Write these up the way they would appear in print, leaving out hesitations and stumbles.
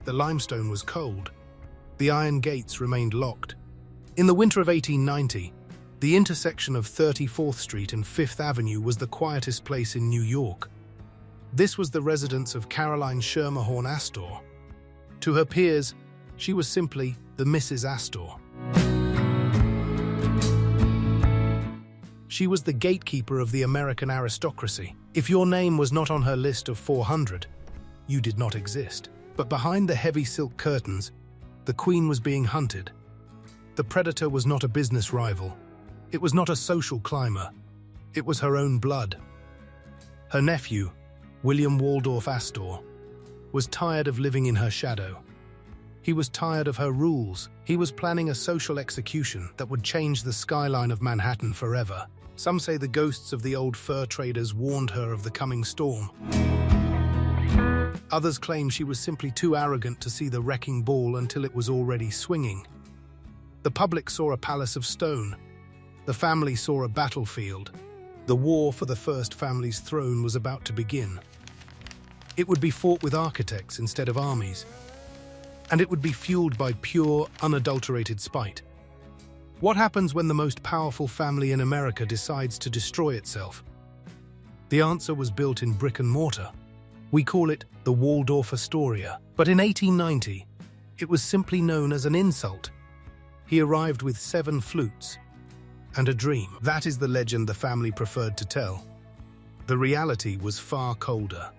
the limestone was cold. The iron gates remained locked. In the winter of 1890, the intersection of 34th Street and 5th Avenue was the quietest place in New York. This was the residence of Caroline Schermerhorn Astor. To her peers, she was simply the Mrs. Astor. She was the gatekeeper of the American aristocracy. If your name was not on her list of 400, you did not exist. But behind the heavy silk curtains, the Queen was being hunted. The predator was not a business rival. It was not a social climber. It was her own blood. Her nephew, William Waldorf-Astor, was tired of living in her shadow. He was tired of her rules. He was planning a social execution that would change the skyline of Manhattan forever. Some say the ghosts of the old fur traders warned her of the coming storm. Others claim she was simply too arrogant to see the wrecking ball until it was already swinging. The public saw a palace of stone. The family saw a battlefield. The war for the first family's throne was about to begin. It would be fought with architects instead of armies. And it would be fueled by pure, unadulterated spite. What happens when the most powerful family in America decides to destroy itself? The answer was built in brick and mortar. We call it the Waldorf-Astoria. But in 1890, it was simply known as an insult. He arrived with 7 flutes and a dream. That is the legend the family preferred to tell. The reality was far colder.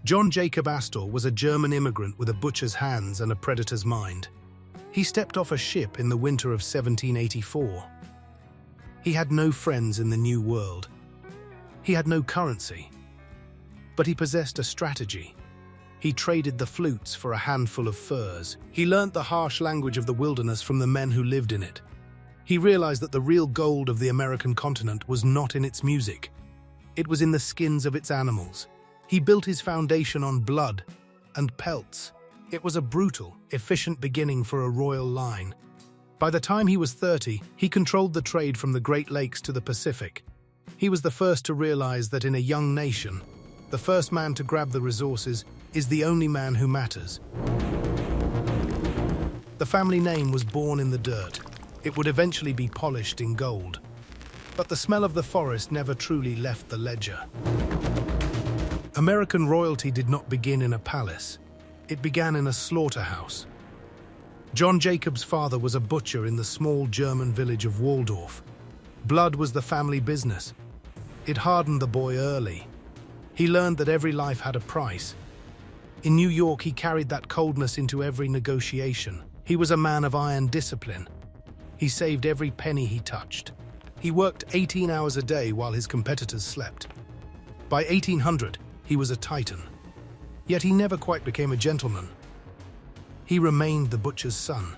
John Jacob Astor was a German immigrant with a butcher's hands and a predator's mind. He stepped off a ship in the winter of 1784. He had no friends in the New World. He had no currency. But he possessed a strategy. He traded the flutes for a handful of furs. He learnt the harsh language of the wilderness from the men who lived in it. He realized that the real gold of the American continent was not in its music. It was in the skins of its animals. He built his foundation on blood and pelts. It was a brutal, efficient beginning for a royal line. By the time he was 30, he controlled the trade from the Great Lakes to the Pacific. He was the first to realize that in a young nation, the first man to grab the resources is the only man who matters. The family name was born in the dirt. It would eventually be polished in gold. But the smell of the forest never truly left the ledger. American royalty did not begin in a palace. It began in a slaughterhouse. John Jacob's father was a butcher in the small German village of Waldorf. Blood was the family business. It hardened the boy early. He learned that every life had a price. In New York, he carried that coldness into every negotiation. He was a man of iron discipline. He saved every penny he touched. He worked 18 hours a day while his competitors slept. By 1800, he was a titan. Yet he never quite became a gentleman. He remained the butcher's son.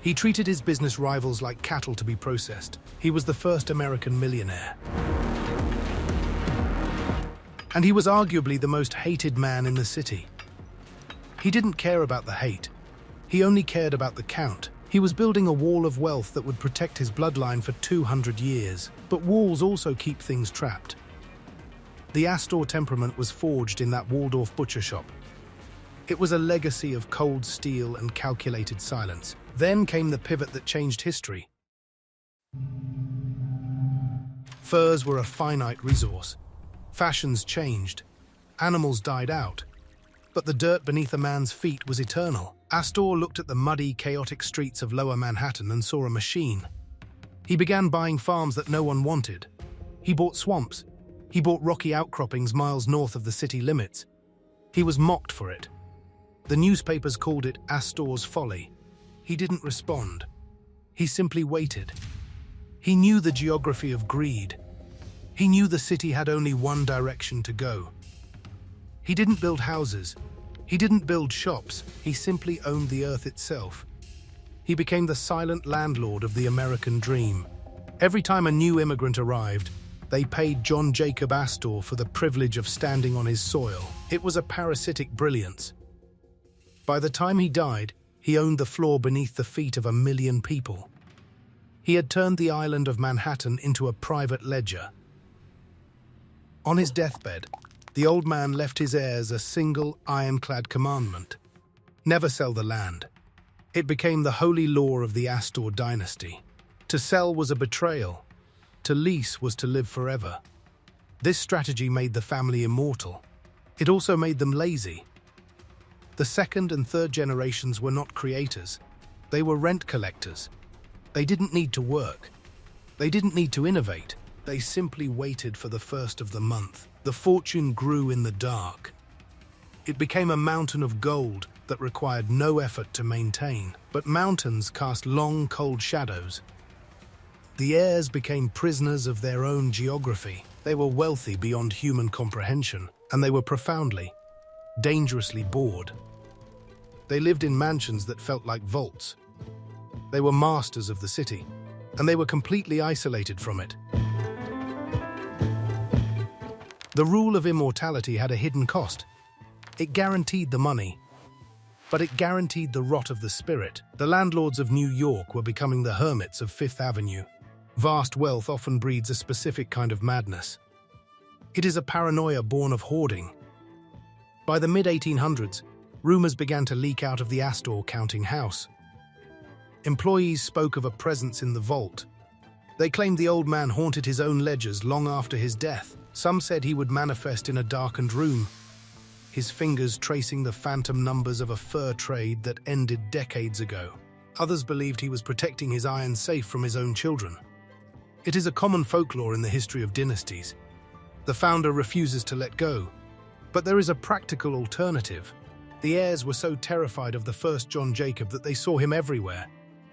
He treated his business rivals like cattle to be processed. He was the first American millionaire. And he was arguably the most hated man in the city. He didn't care about the hate. He only cared about the count. He was building a wall of wealth that would protect his bloodline for 200 years. But walls also keep things trapped. The Astor temperament was forged in that Waldorf butcher shop. It was a legacy of cold steel and calculated silence. Then came the pivot that changed history. Furs were a finite resource. Fashions changed. Animals died out. But the dirt beneath a man's feet was eternal. Astor looked at the muddy, chaotic streets of Lower Manhattan and saw a machine. He began buying farms that no one wanted. He bought swamps. He bought rocky outcroppings miles north of the city limits. He was mocked for it. The newspapers called it Astor's folly. He didn't respond. He simply waited. He knew the geography of greed. He knew the city had only one direction to go. He didn't build houses. He didn't build shops. He simply owned the earth itself. He became the silent landlord of the American dream. Every time a new immigrant arrived, they paid John Jacob Astor for the privilege of standing on his soil. It was a parasitic brilliance. By the time he died, he owned the floor beneath the feet of 1 million people. He had turned the island of Manhattan into a private ledger. On his deathbed, the old man left his heirs a single ironclad commandment. Never sell the land. It became the holy law of the Astor dynasty. To sell was a betrayal. To lease was to live forever. This strategy made the family immortal. It also made them lazy. The second and third generations were not creators. They were rent collectors. They didn't need to work. They didn't need to innovate. They simply waited for the first of the month. The fortune grew in the dark. It became a mountain of gold that required no effort to maintain. But mountains cast long, cold shadows. The heirs became prisoners of their own geography. They were wealthy beyond human comprehension, and they were profoundly, dangerously bored. They lived in mansions that felt like vaults. They were masters of the city, and they were completely isolated from it. The rule of immortality had a hidden cost. It guaranteed the money, but it guaranteed the rot of the spirit. The landlords of New York were becoming the hermits of Fifth Avenue. Vast wealth often breeds a specific kind of madness. It is a paranoia born of hoarding. By the mid-1800s, rumors began to leak out of the Astor counting house. Employees spoke of a presence in the vault. They claimed the old man haunted his own ledgers long after his death. Some said he would manifest in a darkened room, his fingers tracing the phantom numbers of a fur trade that ended decades ago. Others believed he was protecting his iron safe from his own children. It is a common folklore in the history of dynasties. The founder refuses to let go. But there is a practical alternative. The heirs were so terrified of the first John Jacob that they saw him everywhere.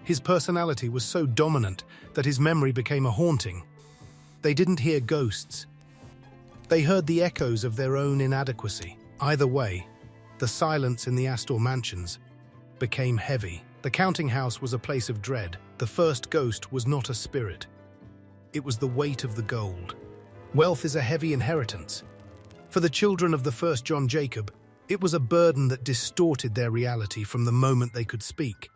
His personality was so dominant that his memory became a haunting. They didn't hear ghosts. They heard the echoes of their own inadequacy. Either way, the silence in the Astor mansions became heavy. The counting house was a place of dread. The first ghost was not a spirit. It was the weight of the gold. Wealth is a heavy inheritance. For the children of the first John Jacob, it was a burden that distorted their reality from the moment they could speak.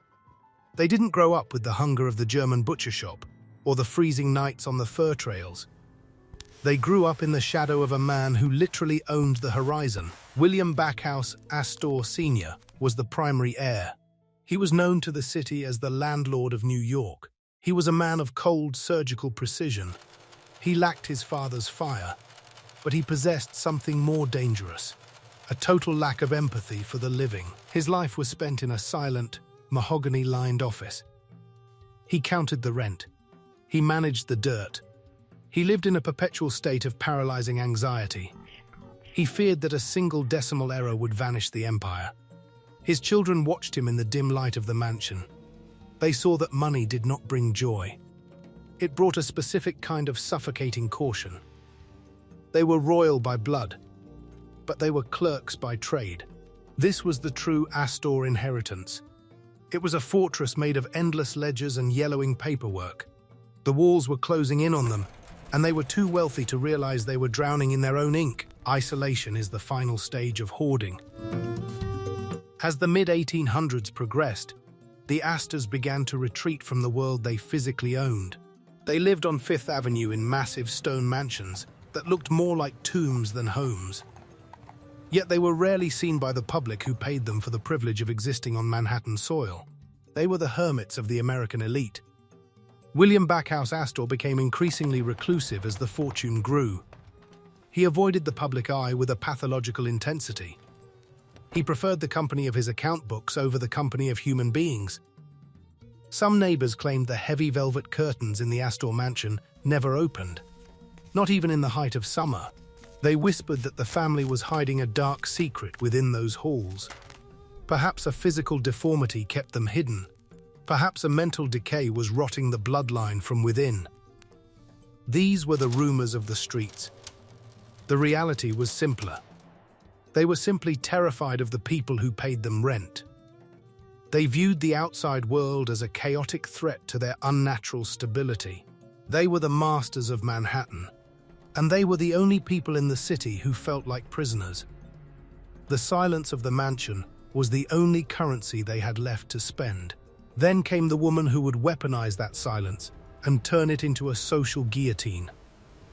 They didn't grow up with the hunger of the German butcher shop or the freezing nights on the fur trails. They grew up in the shadow of a man who literally owned the horizon. William Backhouse Astor Sr. was the primary heir. He was known to the city as the Landlord of New York. He was a man of cold, surgical precision. He lacked his father's fire, but he possessed something more dangerous, a total lack of empathy for the living. His life was spent in a silent, mahogany-lined office. He counted the rent. He managed the dirt. He lived in a perpetual state of paralyzing anxiety. He feared that a single decimal error would vanish the empire. His children watched him in the dim light of the mansion. They saw that money did not bring joy. It brought a specific kind of suffocating caution. They were royal by blood, but they were clerks by trade. This was the true Astor inheritance. It was a fortress made of endless ledgers and yellowing paperwork. The walls were closing in on them, and they were too wealthy to realize they were drowning in their own ink. Isolation is the final stage of hoarding. As the mid-1800s progressed, the Astors began to retreat from the world they physically owned. They lived on Fifth Avenue in massive stone mansions that looked more like tombs than homes. Yet they were rarely seen by the public who paid them for the privilege of existing on Manhattan soil. They were the hermits of the American elite. William Backhouse Astor became increasingly reclusive as the fortune grew. He avoided the public eye with a pathological intensity. He preferred the company of his account books over the company of human beings. Some neighbors claimed the heavy velvet curtains in the Astor mansion never opened, not even in the height of summer. They whispered that the family was hiding a dark secret within those halls. Perhaps a physical deformity kept them hidden. Perhaps a mental decay was rotting the bloodline from within. These were the rumors of the streets. The reality was simpler. They were simply terrified of the people who paid them rent. They viewed the outside world as a chaotic threat to their unnatural stability. They were the masters of Manhattan, and they were the only people in the city who felt like prisoners. The silence of the mansion was the only currency they had left to spend. Then came the woman who would weaponize that silence and turn it into a social guillotine.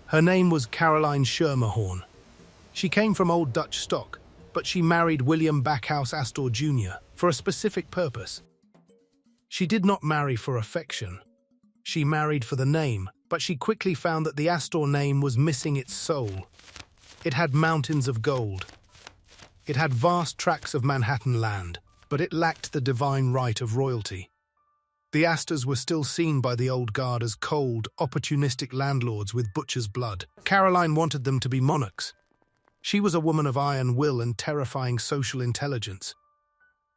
Her name was Caroline Schermerhorn. She came from old Dutch stock, but she married William Backhouse Astor Jr., for a specific purpose. She did not marry for affection. She married for the name, but she quickly found that the Astor name was missing its soul. It had mountains of gold. It had vast tracts of Manhattan land, but it lacked the divine right of royalty. The Astors were still seen by the old guard as cold, opportunistic landlords with butcher's blood. Caroline wanted them to be monarchs. She was a woman of iron will and terrifying social intelligence.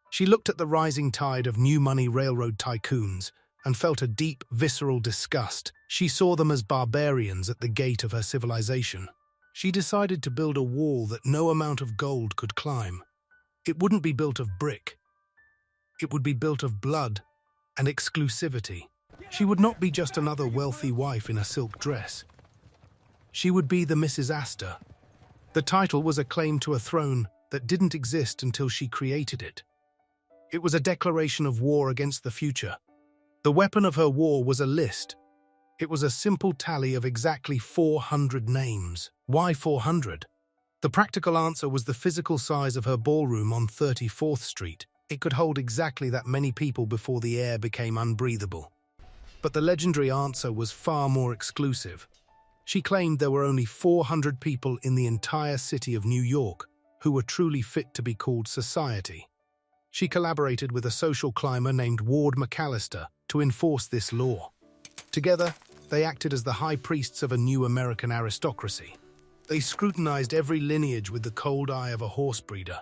She looked at the rising tide of new money railroad tycoons and felt a deep, visceral disgust. She saw them as barbarians at the gate of her civilization. She decided to build a wall that no amount of gold could climb. It wouldn't be built of brick. It would be built of blood and exclusivity. She would not be just another wealthy wife in a silk dress. She would be the Mrs. Astor. The title was a claim to a throne that didn't exist until she created it. It was a declaration of war against the future. The weapon of her war was a list. It was a simple tally of exactly 400 names. Why 400? The practical answer was the physical size of her ballroom on 34th Street. It could hold exactly that many people before the air became unbreathable. But the legendary answer was far more exclusive. She claimed there were only 400 people in the entire city of New York who were truly fit to be called society. She collaborated with a social climber named Ward McAllister to enforce this law. Together, they acted as the high priests of a new American aristocracy. They scrutinized every lineage with the cold eye of a horse breeder.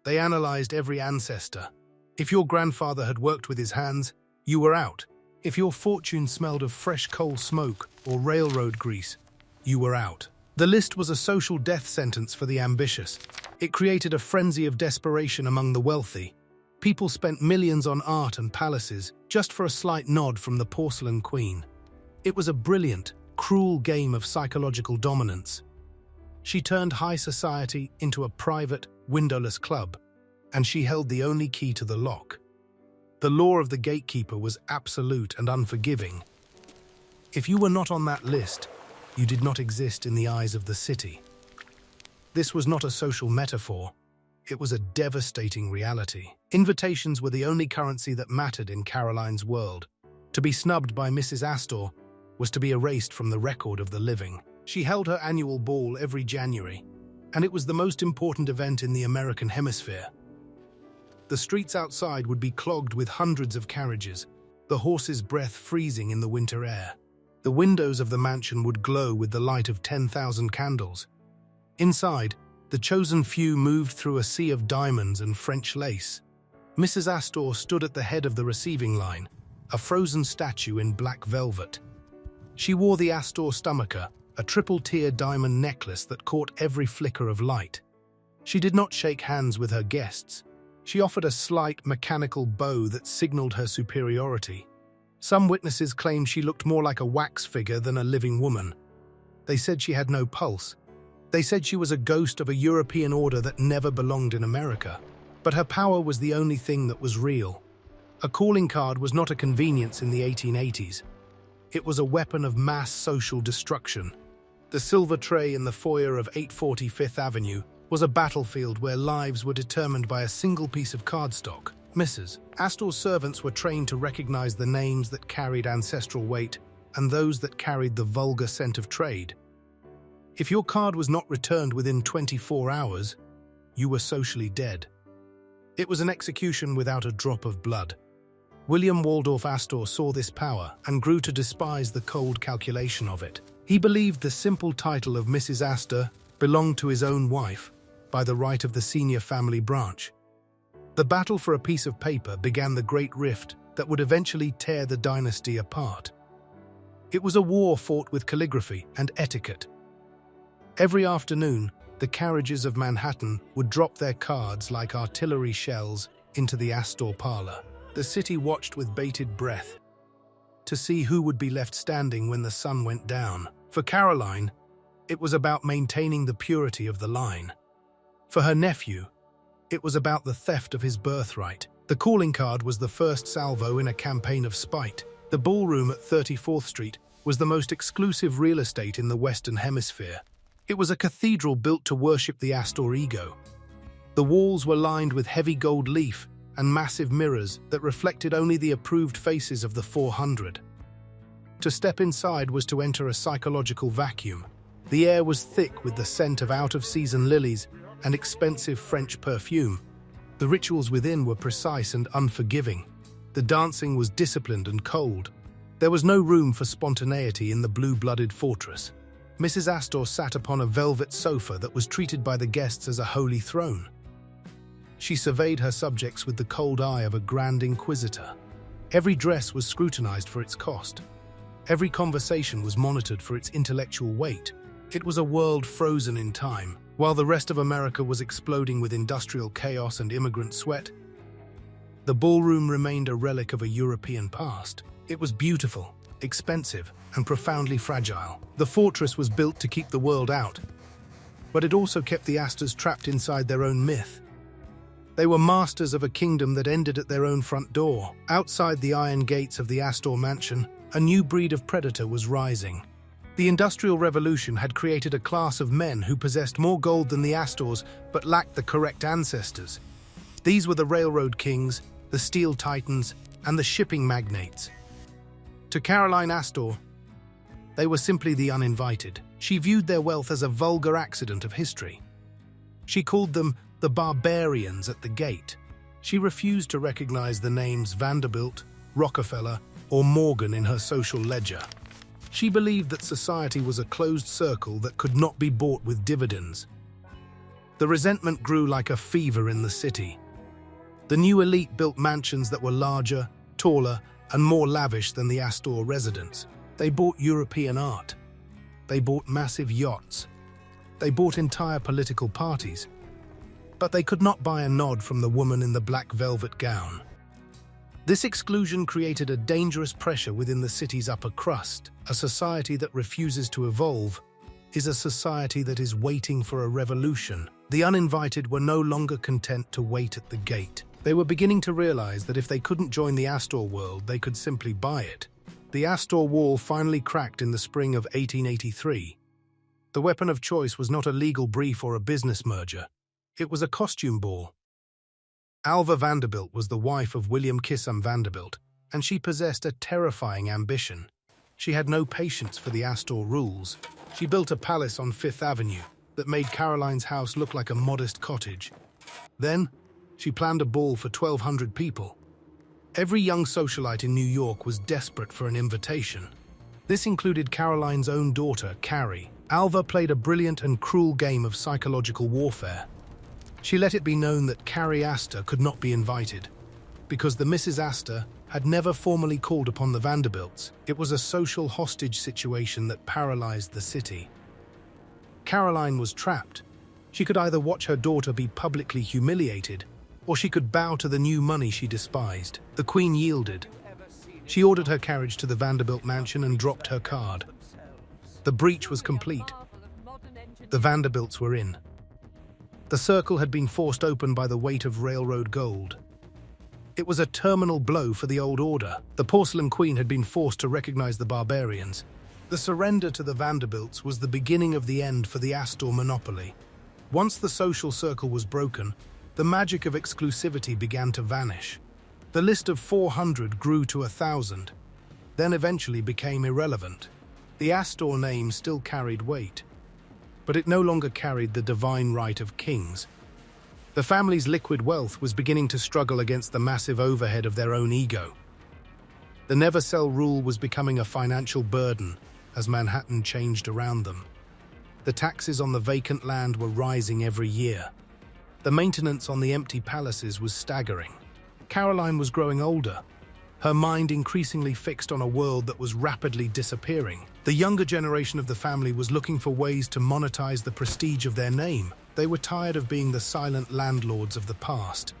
They analyzed every ancestor. If your grandfather had worked with his hands, you were out. If your fortune smelled of fresh coal smoke or railroad grease, you were out. The list was a social death sentence for the ambitious. It created a frenzy of desperation among the wealthy. People spent millions on art and palaces just for a slight nod from the porcelain queen. It was a brilliant, cruel game of psychological dominance. She turned high society into a private, windowless club, and she held the only key to the lock. The law of the gatekeeper was absolute and unforgiving. If you were not on that list, you did not exist in the eyes of the city. This was not a social metaphor. It was a devastating reality. Invitations were the only currency that mattered in Caroline's world. To be snubbed by Mrs. Astor was to be erased from the record of the living. She held her annual ball every January, and it was the most important event in the American hemisphere. The streets outside would be clogged with hundreds of carriages, the horses' breath freezing in the winter air. The windows of the mansion would glow with the light of 10,000 candles. Inside, the chosen few moved through a sea of diamonds and French lace. Mrs. Astor stood at the head of the receiving line, a frozen statue in black velvet. She wore the Astor stomacher, a triple-tier diamond necklace that caught every flicker of light. She did not shake hands with her guests. She offered a slight, mechanical bow that signaled her superiority. Some witnesses claimed she looked more like a wax figure than a living woman. They said she had no pulse. They said she was a ghost of a European order that never belonged in America. But her power was the only thing that was real. A calling card was not a convenience in the 1880s. It was a weapon of mass social destruction. The silver tray in the foyer of 840 Fifth Avenue was a battlefield where lives were determined by a single piece of cardstock. Mrs. Astor's servants were trained to recognize the names that carried ancestral weight and those that carried the vulgar scent of trade. If your card was not returned within 24 hours, you were socially dead. It was an execution without a drop of blood. William Waldorf-Astor saw this power and grew to despise the cold calculation of it. He believed the simple title of Mrs. Astor belonged to his own wife by the right of the senior family branch. The battle for a piece of paper began the great rift that would eventually tear the dynasty apart. It was a war fought with calligraphy and etiquette. Every afternoon, the carriages of Manhattan would drop their cards like artillery shells into the Astor parlor. The city watched with bated breath to see who would be left standing when the sun went down. For Caroline, it was about maintaining the purity of the line. For her nephew, it was about the theft of his birthright. The calling card was the first salvo in a campaign of spite. The ballroom at 34th Street was the most exclusive real estate in the Western Hemisphere. It was a cathedral built to worship the Astor ego. The walls were lined with heavy gold leaf and massive mirrors that reflected only the approved faces of the 400. To step inside was to enter a psychological vacuum. The air was thick with the scent of out-of-season lilies and expensive French perfume. The rituals within were precise and unforgiving. The dancing was disciplined and cold. There was no room for spontaneity in the blue-blooded fortress. Mrs. Astor sat upon a velvet sofa that was treated by the guests as a holy throne. She surveyed her subjects with the cold eye of a grand inquisitor. Every dress was scrutinized for its cost. Every conversation was monitored for its intellectual weight. It was a world frozen in time. While the rest of America was exploding with industrial chaos and immigrant sweat, the ballroom remained a relic of a European past. It was beautiful, expensive, and profoundly fragile. The fortress was built to keep the world out, but it also kept the Astors trapped inside their own myth. They were masters of a kingdom that ended at their own front door. Outside the iron gates of the Astor mansion, a new breed of predator was rising. The Industrial Revolution had created a class of men who possessed more gold than the Astors but lacked the correct ancestors. These were the railroad kings, the steel titans, and the shipping magnates. To Caroline Astor, they were simply the uninvited. She viewed their wealth as a vulgar accident of history. She called them the barbarians at the gate. She refused to recognize the names Vanderbilt, Rockefeller, or Morgan in her social ledger. She believed that society was a closed circle that could not be bought with dividends. The resentment grew like a fever in the city. The new elite built mansions that were larger, taller, and more lavish than the Astor residents. They bought European art. They bought massive yachts. They bought entire political parties. But they could not buy a nod from the woman in the black velvet gown. This exclusion created a dangerous pressure within the city's upper crust. A society that refuses to evolve is a society that is waiting for a revolution. The uninvited were no longer content to wait at the gate. They were beginning to realize that if they couldn't join the Astor world, they could simply buy it. The Astor wall finally cracked in the spring of 1883. The weapon of choice was not a legal brief or a business merger. It was a costume ball. Alva Vanderbilt was the wife of William Kissam Vanderbilt, and she possessed a terrifying ambition. She had no patience for the Astor rules. She built a palace on Fifth Avenue that made Caroline's house look like a modest cottage. Then, she planned a ball for 1,200 people. Every young socialite in New York was desperate for an invitation. This included Caroline's own daughter, Carrie. Alva played a brilliant and cruel game of psychological warfare. She let it be known that Carrie Astor could not be invited, because the Mrs. Astor had never formally called upon the Vanderbilts. It was a social hostage situation that paralyzed the city. Caroline was trapped. She could either watch her daughter be publicly humiliated, or she could bow to the new money she despised. The Queen yielded. She ordered her carriage to the Vanderbilt mansion and dropped her card. The breach was complete. The Vanderbilts were in. The circle had been forced open by the weight of railroad gold. It was a terminal blow for the old order. The porcelain queen had been forced to recognize the barbarians. The surrender to the Vanderbilts was the beginning of the end for the Astor monopoly. Once the social circle was broken, the magic of exclusivity began to vanish. The list of 400 grew to 1,000, then eventually became irrelevant. The Astor name still carried weight, but it no longer carried the divine right of kings. The family's liquid wealth was beginning to struggle against the massive overhead of their own ego. The never-sell rule was becoming a financial burden as Manhattan changed around them. The taxes on the vacant land were rising every year. The maintenance on the empty palaces was staggering. Caroline was growing older, her mind increasingly fixed on a world that was rapidly disappearing. The younger generation of the family was looking for ways to monetize the prestige of their name. They were tired of being the silent landlords of the past.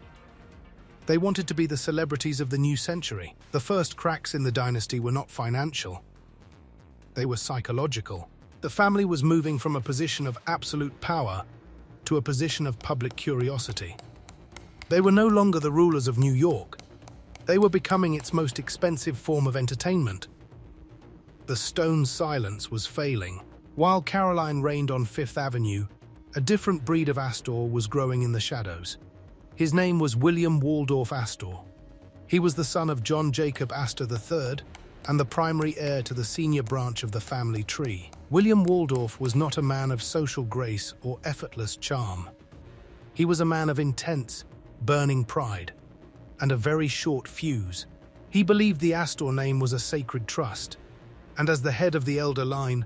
They wanted to be the celebrities of the new century. The first cracks in the dynasty were not financial. They were psychological. The family was moving from a position of absolute power to a position of public curiosity. They were no longer the rulers of New York. They were becoming its most expensive form of entertainment. The stone silence was failing. While Caroline reigned on Fifth Avenue, a different breed of Astor was growing in the shadows. His name was William Waldorf-Astor. He was the son of John Jacob Astor III and the primary heir to the senior branch of the family tree. William Waldorf was not a man of social grace or effortless charm. He was a man of intense, burning pride and a very short fuse. He believed the Astor name was a sacred trust, and as the head of the elder line,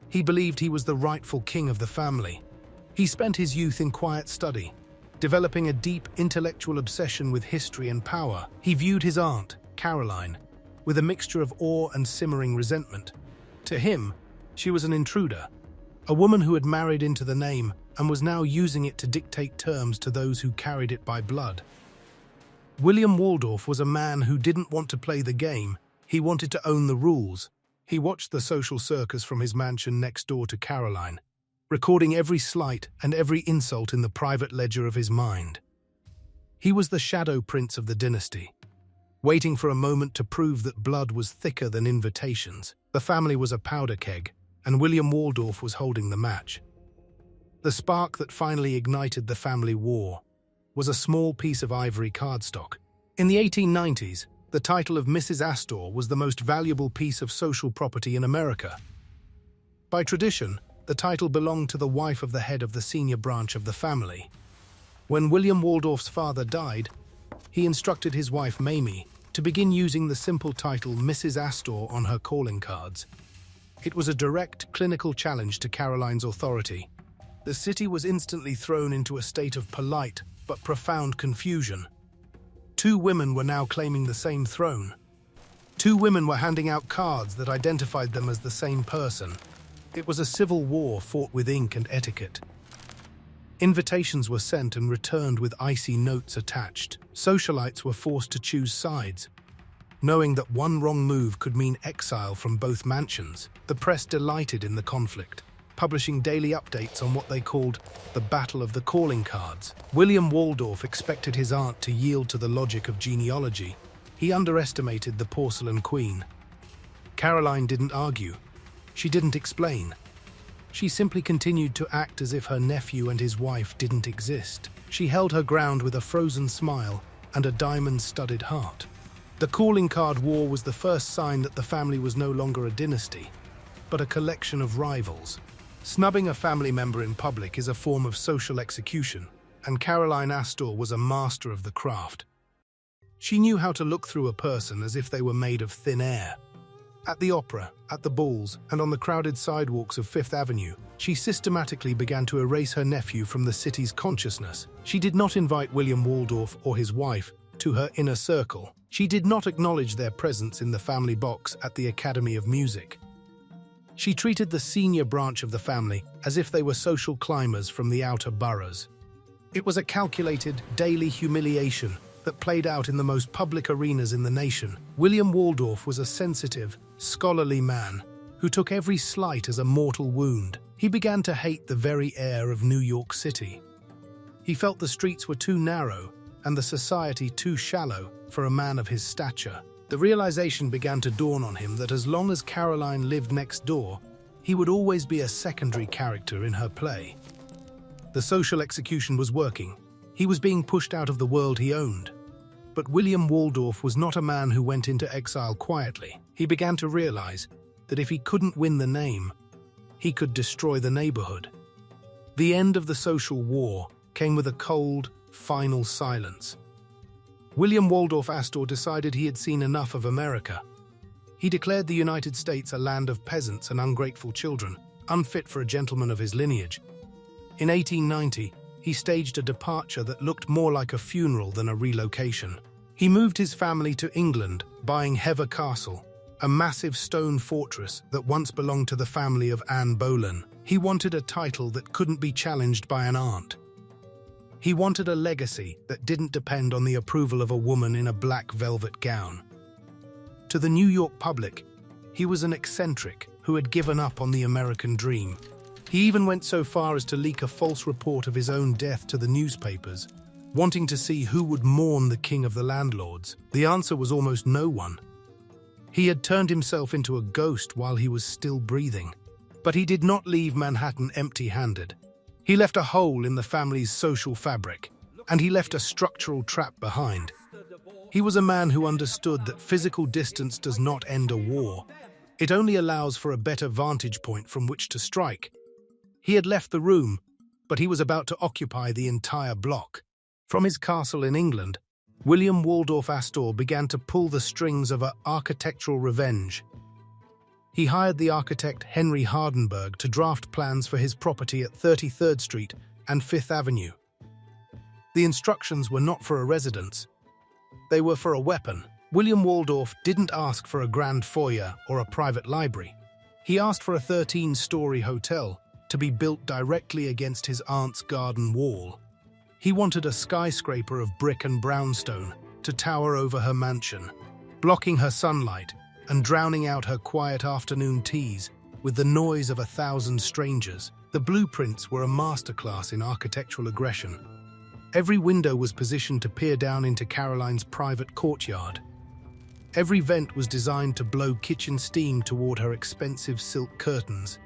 he believed he was the rightful king of the family. He spent his youth in quiet study, developing a deep intellectual obsession with history and power. He viewed his aunt, Caroline, with a mixture of awe and simmering resentment. To him, she was an intruder, a woman who had married into the name and was now using it to dictate terms to those who carried it by blood. William Waldorf was a man who didn't want to play the game, he wanted to own the rules. He watched the social circus from his mansion next door to Caroline, recording every slight and every insult in the private ledger of his mind. He was the shadow prince of the dynasty, waiting for a moment to prove that blood was thicker than invitations. The family was a powder keg, and William Waldorf was holding the match. The spark that finally ignited the family war was a small piece of ivory cardstock. In the 1890s, the title of Mrs. Astor was the most valuable piece of social property in America. By tradition, the title belonged to the wife of the head of the senior branch of the family. When William Waldorf's father died, he instructed his wife Mamie to begin using the simple title Mrs. Astor on her calling cards. It was a direct clinical challenge to Caroline's authority. The city was instantly thrown into a state of polite but profound confusion. Two women were now claiming the same throne. Two women were handing out cards that identified them as the same person. It was a civil war fought with ink and etiquette. Invitations were sent and returned with icy notes attached. Socialites were forced to choose sides, knowing that one wrong move could mean exile from both mansions. The press delighted in the conflict, publishing daily updates on what they called the Battle of the Calling Cards. William Waldorf expected his aunt to yield to the logic of genealogy. He underestimated the porcelain queen. Caroline didn't argue. She didn't explain. She simply continued to act as if her nephew and his wife didn't exist. She held her ground with a frozen smile and a diamond-studded heart. The calling card war was the first sign that the family was no longer a dynasty, but a collection of rivals. Snubbing a family member in public is a form of social execution, and Caroline Astor was a master of the craft. She knew how to look through a person as if they were made of thin air. At the opera, at the balls, and on the crowded sidewalks of Fifth Avenue, she systematically began to erase her nephew from the city's consciousness. She did not invite William Waldorf or his wife to her inner circle. She did not acknowledge their presence in the family box at the Academy of Music. She treated the senior branch of the family as if they were social climbers from the outer boroughs. It was a calculated, daily humiliation that played out in the most public arenas in the nation. William Waldorf was a sensitive, scholarly man who took every slight as a mortal wound. He began to hate the very air of New York City. He felt the streets were too narrow and the society too shallow for a man of his stature. The realization began to dawn on him that as long as Caroline lived next door, he would always be a secondary character in her play. The social execution was working. He was being pushed out of the world he owned. But William Waldorf was not a man who went into exile quietly. He began to realize that if he couldn't win the name, he could destroy the neighborhood. The end of the social war came with a cold, final silence. William Waldorf-Astor decided he had seen enough of America. He declared the United States a land of peasants and ungrateful children, unfit for a gentleman of his lineage. In 1890, he staged a departure that looked more like a funeral than a relocation. He moved his family to England, buying Hever Castle, a massive stone fortress that once belonged to the family of Anne Boleyn. He wanted a title that couldn't be challenged by an aunt. He wanted a legacy that didn't depend on the approval of a woman in a black velvet gown. To the New York public, he was an eccentric who had given up on the American dream. He even went so far as to leak a false report of his own death to the newspapers, wanting to see who would mourn the king of the landlords. The answer was almost no one. He had turned himself into a ghost while he was still breathing. But he did not leave Manhattan empty-handed. He left a hole in the family's social fabric. and he left a structural trap behind. He was a man who understood that physical distance does not end a war. It only allows for a better vantage point from which to strike. He had left the room, but he was about to occupy the entire block. From his castle in England, William Waldorf-Astor began to pull the strings of an architectural revenge. He hired the architect Henry Hardenberg to draft plans for his property at 33rd Street and 5th Avenue. The instructions were not for a residence. They were for a weapon. William Waldorf didn't ask for a grand foyer or a private library. He asked for a 13-story hotel to be built directly against his aunt's garden wall. He wanted a skyscraper of brick and brownstone to tower over her mansion, blocking her sunlight and drowning out her quiet afternoon teas with the noise of 1,000 strangers. The blueprints were a masterclass in architectural aggression. Every window was positioned to peer down into Caroline's private courtyard. Every vent was designed to blow kitchen steam toward her expensive silk curtains.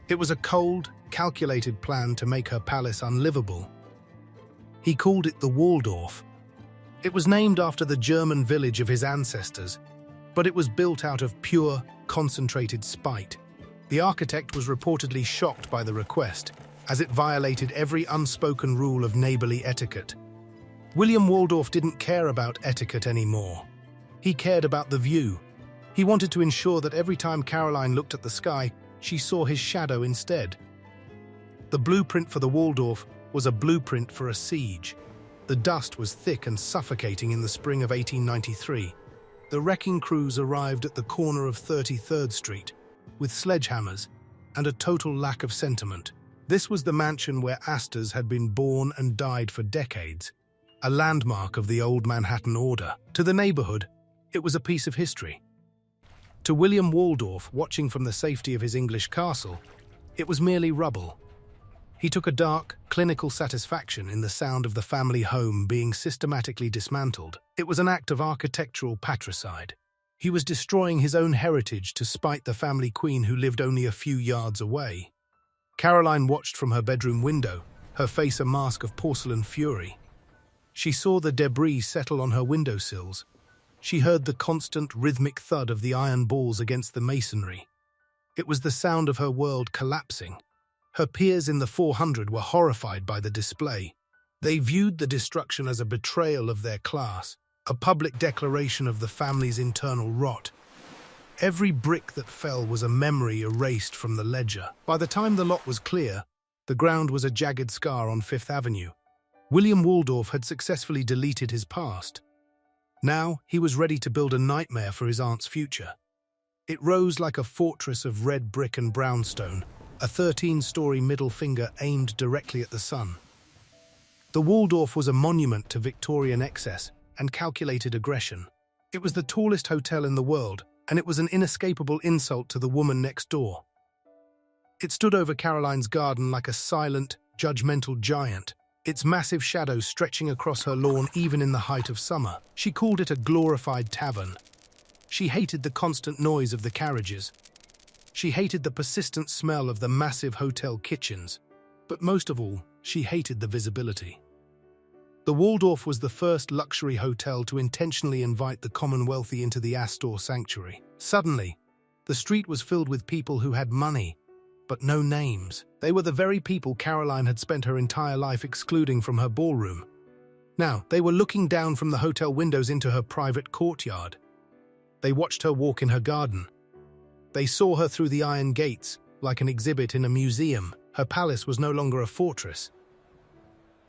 It was a cold, calculated plan to make her palace unlivable. He called it the Waldorf. It was named after the German village of his ancestors, but it was built out of pure, concentrated spite. The architect was reportedly shocked by the request, as it violated every unspoken rule of neighborly etiquette. William Waldorf didn't care about etiquette anymore. He cared about the view. He wanted to ensure that every time Caroline looked at the sky, she saw his shadow instead. The blueprint for the Waldorf was a blueprint for a siege. The dust was thick and suffocating in the spring of 1893. The wrecking crews arrived at the corner of 33rd Street with sledgehammers and a total lack of sentiment. This was the mansion where Astors had been born and died for decades, a landmark of the old Manhattan order. To the neighborhood, it was a piece of history. To William Waldorf, watching from the safety of his English castle, it was merely rubble. He took a dark, clinical satisfaction in the sound of the family home being systematically dismantled. It was an act of architectural patricide. He was destroying his own heritage to spite the family queen who lived only a few yards away. Caroline watched from her bedroom window, her face a mask of porcelain fury. She saw the debris settle on her windowsills. She heard the constant, rhythmic thud of the iron balls against the masonry. It was the sound of her world collapsing. Her peers in the 400 were horrified by the display. They viewed the destruction as a betrayal of their class, a public declaration of the family's internal rot. Every brick that fell was a memory erased from the ledger. By the time the lot was clear, the ground was a jagged scar on 5th Avenue. William Waldorf had successfully deleted his past. Now he was ready to build a nightmare for his aunt's future. It rose like a fortress of red brick and brownstone, a 13-story middle finger aimed directly at the sun. The Waldorf was a monument to Victorian excess and calculated aggression. It was the tallest hotel in the world, and it was an inescapable insult to the woman next door. It stood over Caroline's garden like a silent, judgmental giant, its massive shadow stretching across her lawn even in the height of summer. She called it a glorified tavern. She hated the constant noise of the carriages. She hated the persistent smell of the massive hotel kitchens. But most of all, she hated the visibility. The Waldorf was the first luxury hotel to intentionally invite the common wealthy into the Astor sanctuary. Suddenly, the street was filled with people who had money, but no names. They were the very people Caroline had spent her entire life excluding from her ballroom. Now, they were looking down from the hotel windows into her private courtyard. They watched her walk in her garden. They saw her through the iron gates, like an exhibit in a museum. Her palace was no longer a fortress.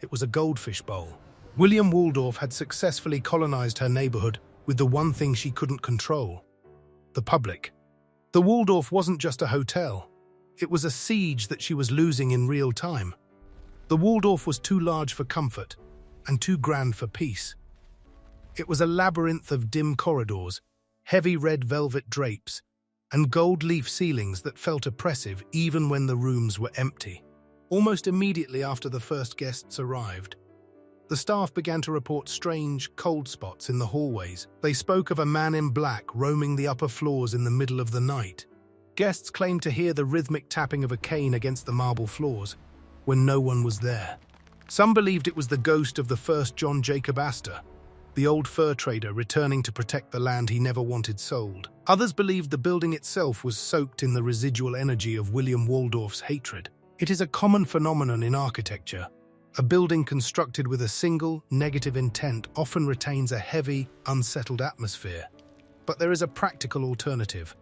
It was a goldfish bowl. William Waldorf had successfully colonized her neighborhood with the one thing she couldn't control: the public. The Waldorf wasn't just a hotel. It was a siege that she was losing in real time. The Waldorf was too large for comfort and too grand for peace. It was a labyrinth of dim corridors, heavy red velvet drapes, and gold leaf ceilings that felt oppressive even when the rooms were empty. Almost immediately after the first guests arrived, the staff began to report strange, cold spots in the hallways. They spoke of a man in black roaming the upper floors in the middle of the night. Guests claimed to hear the rhythmic tapping of a cane against the marble floors when no one was there. Some believed it was the ghost of the first John Jacob Astor, the old fur trader returning to protect the land he never wanted sold. Others believed the building itself was soaked in the residual energy of William Waldorf's hatred. It is a common phenomenon in architecture. A building constructed with a single, negative intent often retains a heavy, unsettled atmosphere. But there is a practical alternative.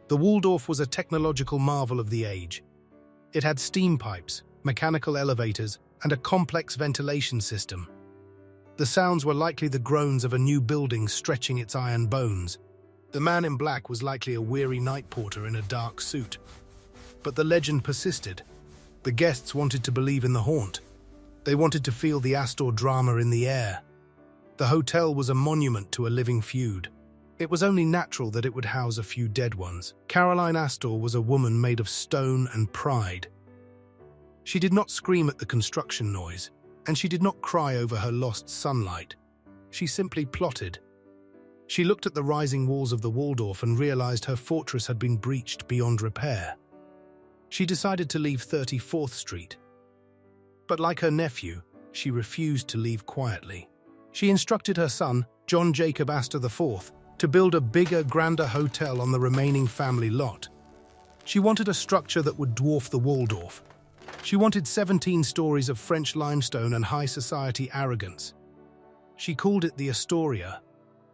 The Waldorf was a technological marvel of the age. It had steam pipes, mechanical elevators, and a complex ventilation system. The sounds were likely the groans of a new building stretching its iron bones. The man in black was likely a weary night porter in a dark suit. But the legend persisted. The guests wanted to believe in the haunt. They wanted to feel the Astor drama in the air. The hotel was a monument to a living feud. It was only natural that it would house a few dead ones. Caroline Astor was a woman made of stone and pride. She did not scream at the construction noise, and she did not cry over her lost sunlight. She simply plotted. She looked at the rising walls of the Waldorf and realized her fortress had been breached beyond repair. She decided to leave 34th Street. But like her nephew, she refused to leave quietly. She instructed her son, John Jacob Astor IV, to build a bigger, grander hotel on the remaining family lot. She wanted a structure that would dwarf the Waldorf. She wanted 17 stories of French limestone and high society arrogance. She called it the Astoria.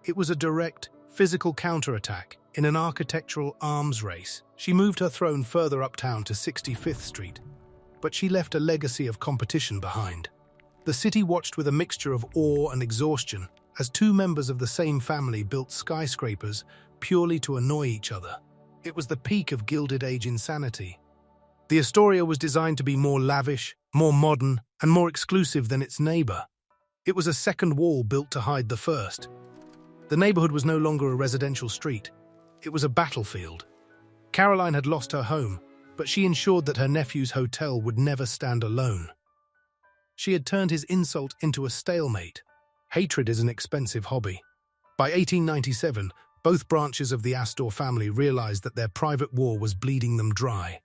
It was a direct, physical counterattack in an architectural arms race. She moved her throne further uptown to 65th Street, but she left a legacy of competition behind. The city watched with a mixture of awe and exhaustion as two members of the same family built skyscrapers purely to annoy each other. It was the peak of Gilded Age insanity. The Astoria was designed to be more lavish, more modern, and more exclusive than its neighbor. It was a second wall built to hide the first. The neighborhood was no longer a residential street. It was a battlefield. Caroline had lost her home, but she ensured that her nephew's hotel would never stand alone. She had turned his insult into a stalemate. Hatred is an expensive hobby. By 1897, both branches of the Astor family realized that their private war was bleeding them dry.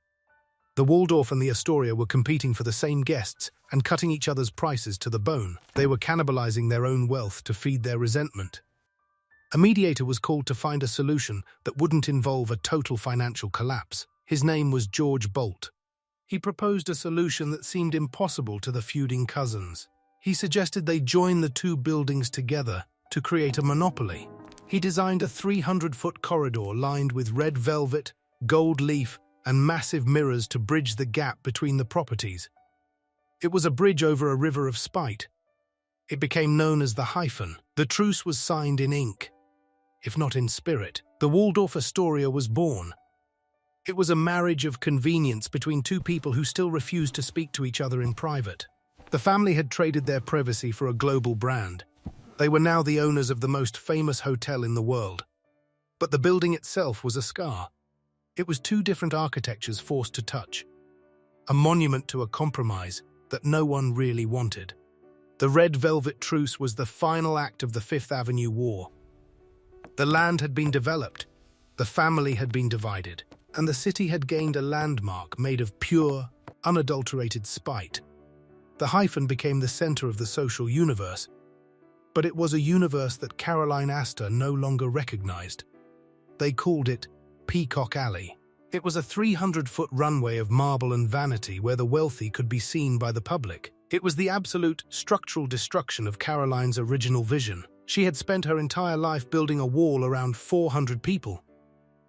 The Waldorf and the Astoria were competing for the same guests and cutting each other's prices to the bone. They were cannibalizing their own wealth to feed their resentment. A mediator was called to find a solution that wouldn't involve a total financial collapse. His name was George Bolt. He proposed a solution that seemed impossible to the feuding cousins. He suggested they join the two buildings together to create a monopoly. He designed a 300-foot corridor lined with red velvet, gold leaf, and massive mirrors to bridge the gap between the properties. It was a bridge over a river of spite. It became known as the hyphen. The truce was signed in ink, if not in spirit. The Waldorf-Astoria was born. It was a marriage of convenience between two people who still refused to speak to each other in private. The family had traded their privacy for a global brand. They were now the owners of the most famous hotel in the world. But the building itself was a scar. It was two different architectures forced to touch. A monument to a compromise that no one really wanted. The Red Velvet Truce was the final act of the Fifth Avenue War. The land had been developed, the family had been divided, and the city had gained a landmark made of pure, unadulterated spite. The hyphen became the center of the social universe, but it was a universe that Caroline Astor no longer recognized. They called it Peacock Alley. It was a 300-foot runway of marble and vanity where the wealthy could be seen by the public. It was the absolute structural destruction of Caroline's original vision. She had spent her entire life building a wall around 400 people.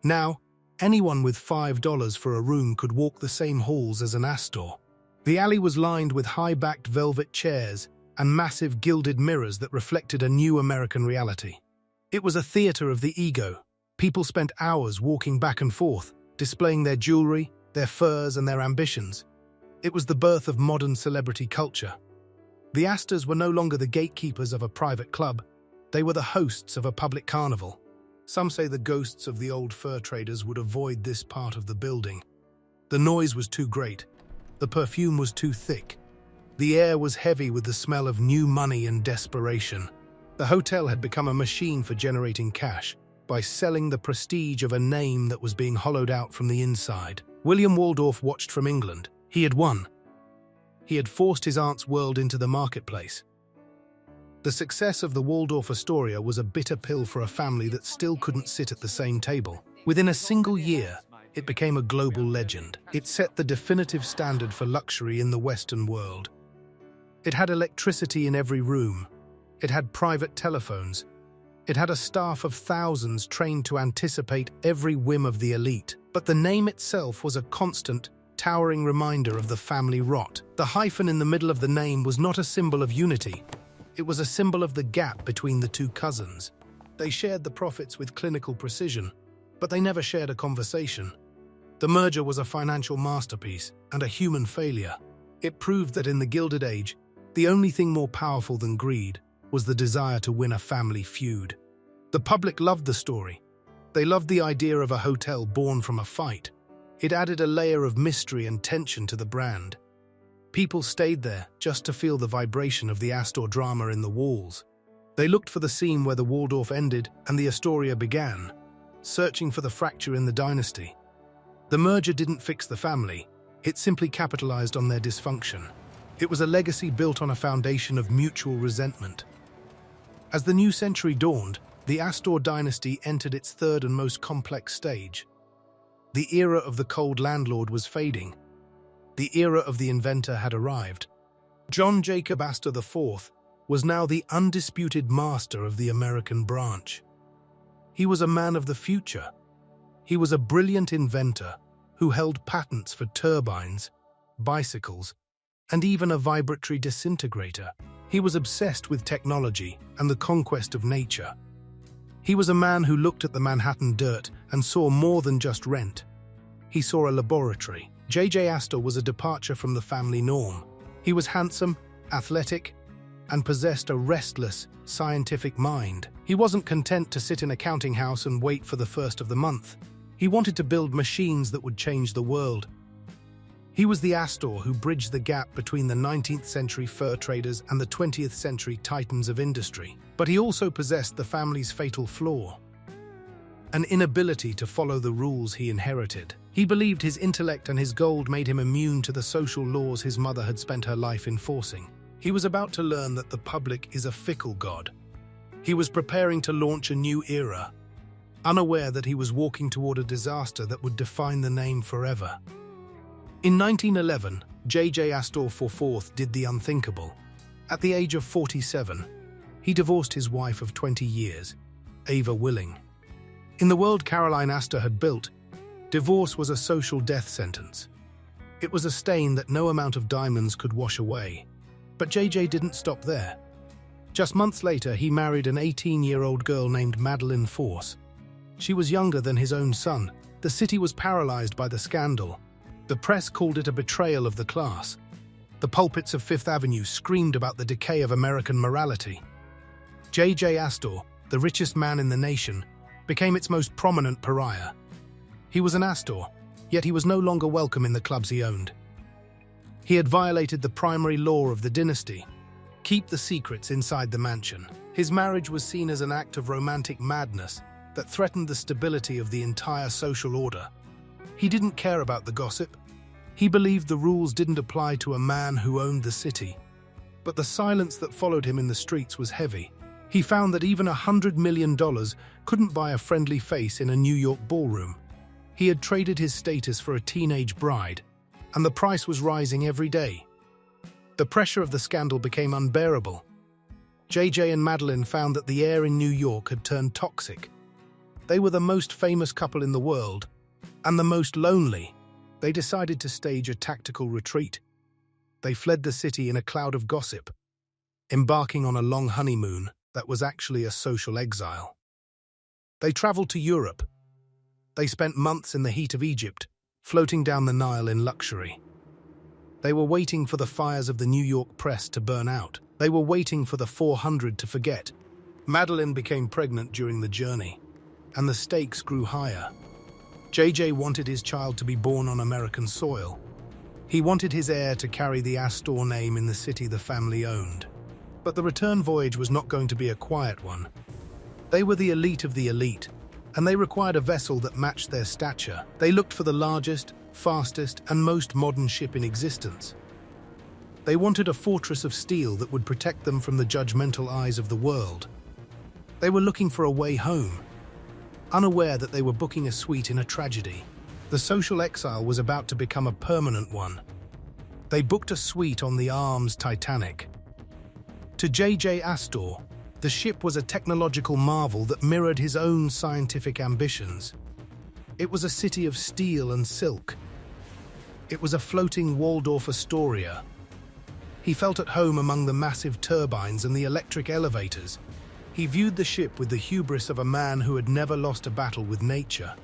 Now, anyone with $5 for a room could walk the same halls as an Astor. The alley was lined with high-backed velvet chairs and massive gilded mirrors that reflected a new American reality. It was a theater of the ego. People spent hours walking back and forth, displaying their jewelry, their furs, and their ambitions. It was the birth of modern celebrity culture. The Astors were no longer the gatekeepers of a private club. They were the hosts of a public carnival. Some say the ghosts of the old fur traders would avoid this part of the building. The noise was too great. The perfume was too thick. The air was heavy with the smell of new money and desperation. The hotel had become a machine for generating cash by selling the prestige of a name that was being hollowed out from the inside. William Waldorf watched from England. He had won. He had forced his aunt's world into the marketplace. The success of the Waldorf-Astoria was a bitter pill for a family that still couldn't sit at the same table. Within a single year, it became a global legend. It set the definitive standard for luxury in the Western world. It had electricity in every room. It had private telephones. It had a staff of thousands trained to anticipate every whim of the elite. But the name itself was a constant, towering reminder of the family rot. The hyphen in the middle of the name was not a symbol of unity. It was a symbol of the gap between the two cousins. They shared the profits with clinical precision, but they never shared a conversation. The merger was a financial masterpiece and a human failure. It proved that in the Gilded Age, the only thing more powerful than greed was the desire to win a family feud. The public loved the story. They loved the idea of a hotel born from a fight. It added a layer of mystery and tension to the brand. People stayed there just to feel the vibration of the Astor drama in the walls. They looked for the scene where the Waldorf ended and the Astoria began, searching for the fracture in the dynasty. The merger didn't fix the family. It simply capitalized on their dysfunction. It was a legacy built on a foundation of mutual resentment. As the new century dawned, the Astor dynasty entered its third and most complex stage. The era of the cold landlord was fading. The era of the inventor had arrived. John Jacob Astor IV was now the undisputed master of the American branch. He was a man of the future. He was a brilliant inventor who held patents for turbines, bicycles, and even a vibratory disintegrator. He was obsessed with technology and the conquest of nature. He was a man who looked at the Manhattan dirt and saw more than just rent. He saw a laboratory. J.J. Astor was a departure from the family norm. He was handsome, athletic, and possessed a restless, scientific mind. He wasn't content to sit in a counting house and wait for the first of the month. He wanted to build machines that would change the world. He was the Astor who bridged the gap between the 19th century fur traders and the 20th century titans of industry. But he also possessed the family's fatal flaw: an inability to follow the rules he inherited. He believed his intellect and his gold made him immune to the social laws his mother had spent her life enforcing. He was about to learn that the public is a fickle god. He was preparing to launch a new era, unaware that he was walking toward a disaster that would define the name forever. In 1911, J.J. Astor IV did the unthinkable. At the age of 47, he divorced his wife of 20 years, Ava Willing. In the world Caroline Astor had built, divorce was a social death sentence. It was a stain that no amount of diamonds could wash away. But J.J. didn't stop there. Just months later, he married an 18-year-old girl named Madeline Force. She was younger than his own son. The city was paralyzed by the scandal. The press called it a betrayal of the class. The pulpits of Fifth Avenue screamed about the decay of American morality. J.J. Astor, the richest man in the nation, became its most prominent pariah. He was an Astor, yet he was no longer welcome in the clubs he owned. He had violated the primary law of the dynasty: keep the secrets inside the mansion. His marriage was seen as an act of romantic madness that threatened the stability of the entire social order. He didn't care about the gossip. He believed the rules didn't apply to a man who owned the city. But the silence that followed him in the streets was heavy. He found that even $100 million couldn't buy a friendly face in a New York ballroom. He had traded his status for a teenage bride, and the price was rising every day. The pressure of the scandal became unbearable. J.J. and Madeline found that the air in New York had turned toxic. They were the most famous couple in the world, and the most lonely. They decided to stage a tactical retreat. They fled the city in a cloud of gossip, embarking on a long honeymoon that was actually a social exile. They traveled to Europe. They spent months in the heat of Egypt, floating down the Nile in luxury. They were waiting for the fires of the New York press to burn out. They were waiting for the 400 to forget. Madeline became pregnant during the journey, and the stakes grew higher. J.J. wanted his child to be born on American soil. He wanted his heir to carry the Astor name in the city the family owned. But the return voyage was not going to be a quiet one. They were the elite of the elite, and they required a vessel that matched their stature. They looked for the largest, fastest, and most modern ship in existence. They wanted a fortress of steel that would protect them from the judgmental eyes of the world. They were looking for a way home, unaware that they were booking a suite in a tragedy. The social exile was about to become a permanent one. They booked a suite on the arms Titanic. To J.J. Astor, the ship was a technological marvel that mirrored his own scientific ambitions. It was a city of steel and silk. It was a floating Waldorf-Astoria. He felt at home among the massive turbines and the electric elevators. He viewed the ship with the hubris of a man who had never lost a battle with nature.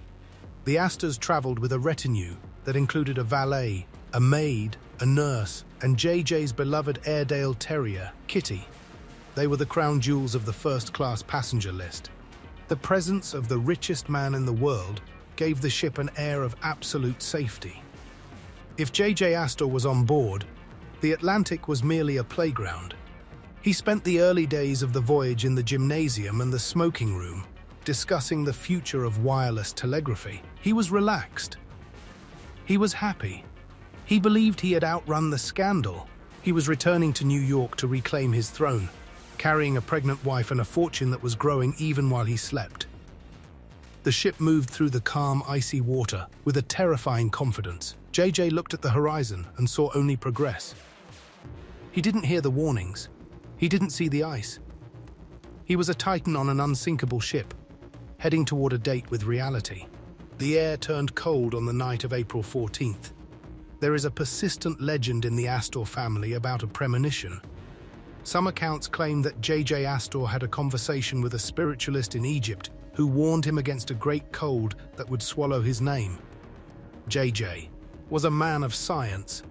The Astors traveled with a retinue that included a valet, a maid, a nurse, and J.J.'s beloved Airedale terrier, Kitty. They were the crown jewels of the first-class passenger list. The presence of the richest man in the world gave the ship an air of absolute safety. If J.J. Astor was on board, the Atlantic was merely a playground. He spent the early days of the voyage in the gymnasium and the smoking room, discussing the future of wireless telegraphy. He was relaxed. He was happy. He believed he had outrun the scandal. He was returning to New York to reclaim his throne, carrying a pregnant wife and a fortune that was growing even while he slept. The ship moved through the calm, icy water with a terrifying confidence. J.J. looked at the horizon and saw only progress. He didn't hear the warnings. He didn't see the ice. He was a titan on an unsinkable ship, heading toward a date with reality. The air turned cold on the night of April 14th. There is a persistent legend in the Astor family about a premonition. Some accounts claim that J.J. Astor had a conversation with a spiritualist in Egypt who warned him against a great cold that would swallow his name. J.J. was a man of science,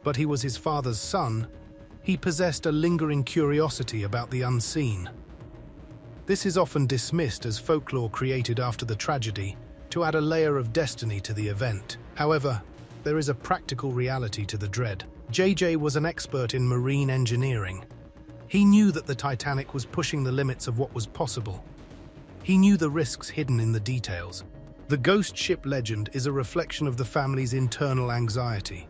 but he was his father's son. He possessed a lingering curiosity about the unseen. This is often dismissed as folklore created after the tragedy to add a layer of destiny to the event. However, there is a practical reality to the dread. J.J. was an expert in marine engineering. He knew that the Titanic was pushing the limits of what was possible. He knew the risks hidden in the details. The ghost ship legend is a reflection of the family's internal anxiety.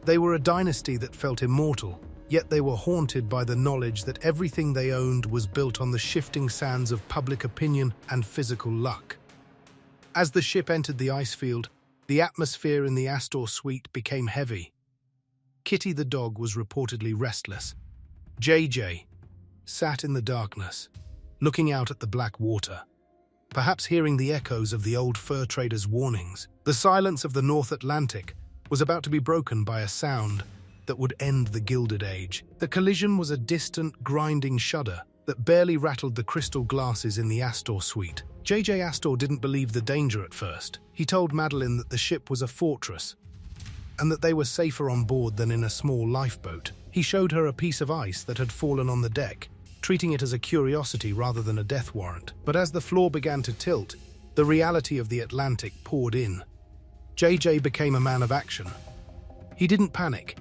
They were a dynasty that felt immortal, yet they were haunted by the knowledge that everything they owned was built on the shifting sands of public opinion and physical luck. As the ship entered the ice field, the atmosphere in the Astor suite became heavy. Kitty the dog was reportedly restless. J.J. sat in the darkness, looking out at the black water, perhaps hearing the echoes of the old fur traders' warnings. The silence of the North Atlantic was about to be broken by a sound that would end the Gilded Age. The collision was a distant, grinding shudder that barely rattled the crystal glasses in the Astor suite. J.J. Astor didn't believe the danger at first. He told Madeline that the ship was a fortress and that they were safer on board than in a small lifeboat. He showed her a piece of ice that had fallen on the deck, treating it as a curiosity rather than a death warrant. But as the floor began to tilt, the reality of the Atlantic poured in. J.J. became a man of action. He didn't panic.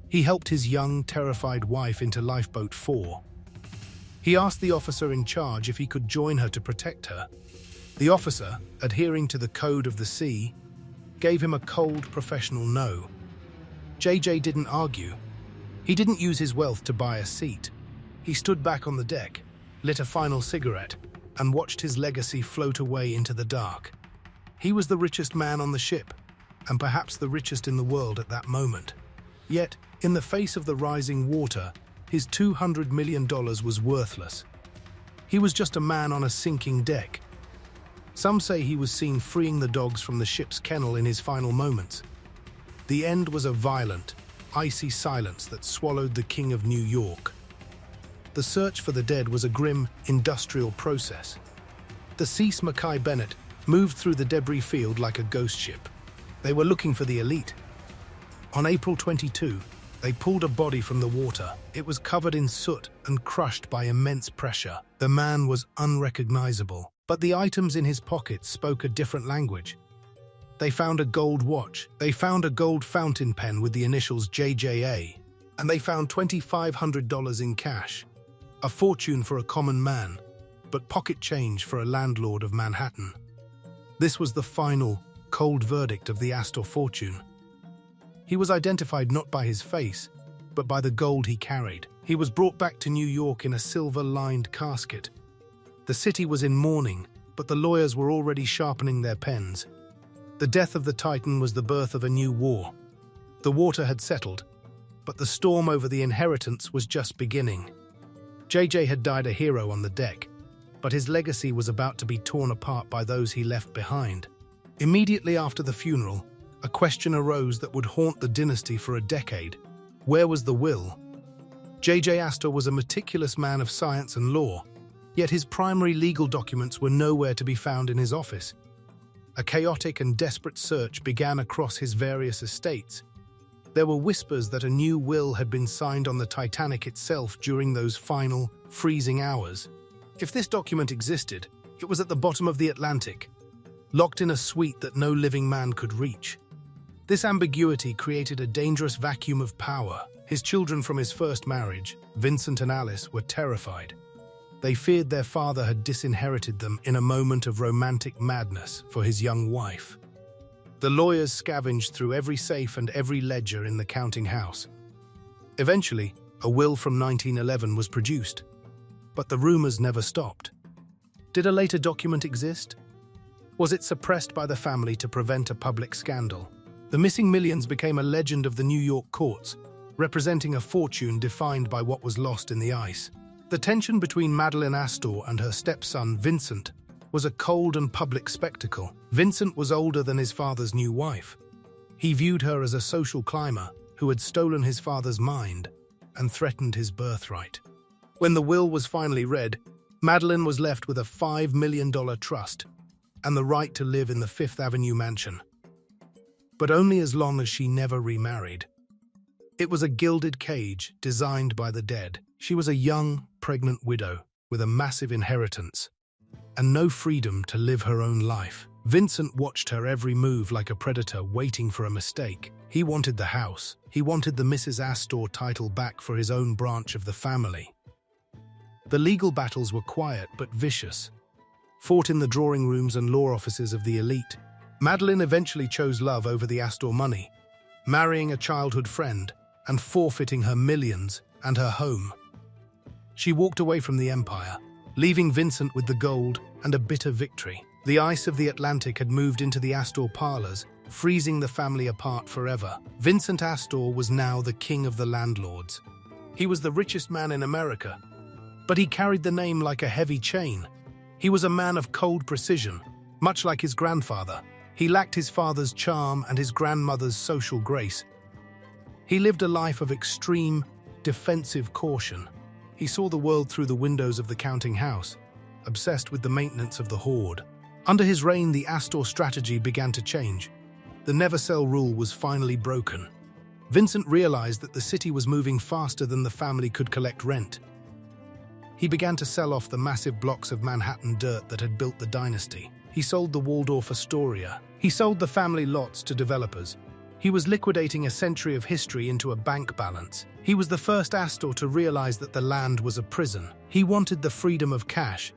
He helped his young, terrified wife into Lifeboat 4. He asked the officer in charge if he could join her to protect her. The officer, adhering to the code of the sea, gave him a cold, professional no. J.J. didn't argue. He didn't use his wealth to buy a seat. He stood back on the deck, lit a final cigarette, and watched his legacy float away into the dark. He was the richest man on the ship, and perhaps the richest in the world at that moment. Yet, in the face of the rising water, his $200 million was worthless. He was just a man on a sinking deck. Some say he was seen freeing the dogs from the ship's kennel in his final moments. The end was a violent, icy silence that swallowed the King of New York. The search for the dead was a grim, industrial process. The Cease Mackay Bennett moved through the debris field like a ghost ship. They were looking for the elite. On April 22, they pulled a body from the water. It was covered in soot and crushed by immense pressure. The man was unrecognizable, but the items in his pockets spoke a different language. They found a gold watch. They found a gold fountain pen with the initials JJA. And they found $2,500 in cash. A fortune for a common man, but pocket change for a landlord of Manhattan. This was the final, cold verdict of the Astor fortune. He was identified not by his face, but by the gold he carried. He was brought back to New York in a silver-lined casket. The city was in mourning, but the lawyers were already sharpening their pens. The death of the Titan was the birth of a new war. The water had settled, but the storm over the inheritance was just beginning. JJ had died a hero on the deck, but his legacy was about to be torn apart by those he left behind. Immediately after the funeral, a question arose that would haunt the dynasty for a decade. Where was the will? JJ Astor was a meticulous man of science and law, yet his primary legal documents were nowhere to be found in his office. A chaotic and desperate search began across his various estates. There were whispers that a new will had been signed on the Titanic itself during those final, freezing hours. If this document existed, it was at the bottom of the Atlantic, locked in a suite that no living man could reach. This ambiguity created a dangerous vacuum of power. His children from his first marriage, Vincent and Alice, were terrified. They feared their father had disinherited them in a moment of romantic madness for his young wife. The lawyers scavenged through every safe and every ledger in the counting house. Eventually, a will from 1911 was produced, but the rumors never stopped. Did a later document exist? Was it suppressed by the family to prevent a public scandal? The missing millions became a legend of the New York courts, representing a fortune defined by what was lost in the ice. The tension between Madeleine Astor and her stepson, Vincent, was a cold and public spectacle. Vincent was older than his father's new wife. He viewed her as a social climber who had stolen his father's mind and threatened his birthright. When the will was finally read, Madeleine was left with a $5 million trust and the right to live in the Fifth Avenue mansion. But only as long as she never remarried. It was a gilded cage designed by the dead. She was a young, pregnant widow with a massive inheritance and no freedom to live her own life. Vincent watched her every move like a predator waiting for a mistake. He wanted the house. He wanted the Mrs. Astor title back for his own branch of the family. The legal battles were quiet but vicious, fought in the drawing rooms and law offices of the elite. Madeleine eventually chose love over the Astor money, marrying a childhood friend and forfeiting her millions and her home. She walked away from the empire, leaving Vincent with the gold and a bitter victory. The ice of the Atlantic had moved into the Astor parlors, freezing the family apart forever. Vincent Astor was now the king of the landlords. He was the richest man in America, but he carried the name like a heavy chain. He was a man of cold precision, much like his grandfather. He lacked his father's charm and his grandmother's social grace. He lived a life of extreme, defensive caution. He saw the world through the windows of the counting house, obsessed with the maintenance of the hoard. Under his reign, the Astor strategy began to change. The never-sell rule was finally broken. Vincent realized that the city was moving faster than the family could collect rent. He began to sell off the massive blocks of Manhattan dirt that had built the dynasty. He sold the Waldorf-Astoria. He sold the family lots to developers. He was liquidating a century of history into a bank balance. He was the first Astor to realize that the land was a prison. He wanted the freedom of cash,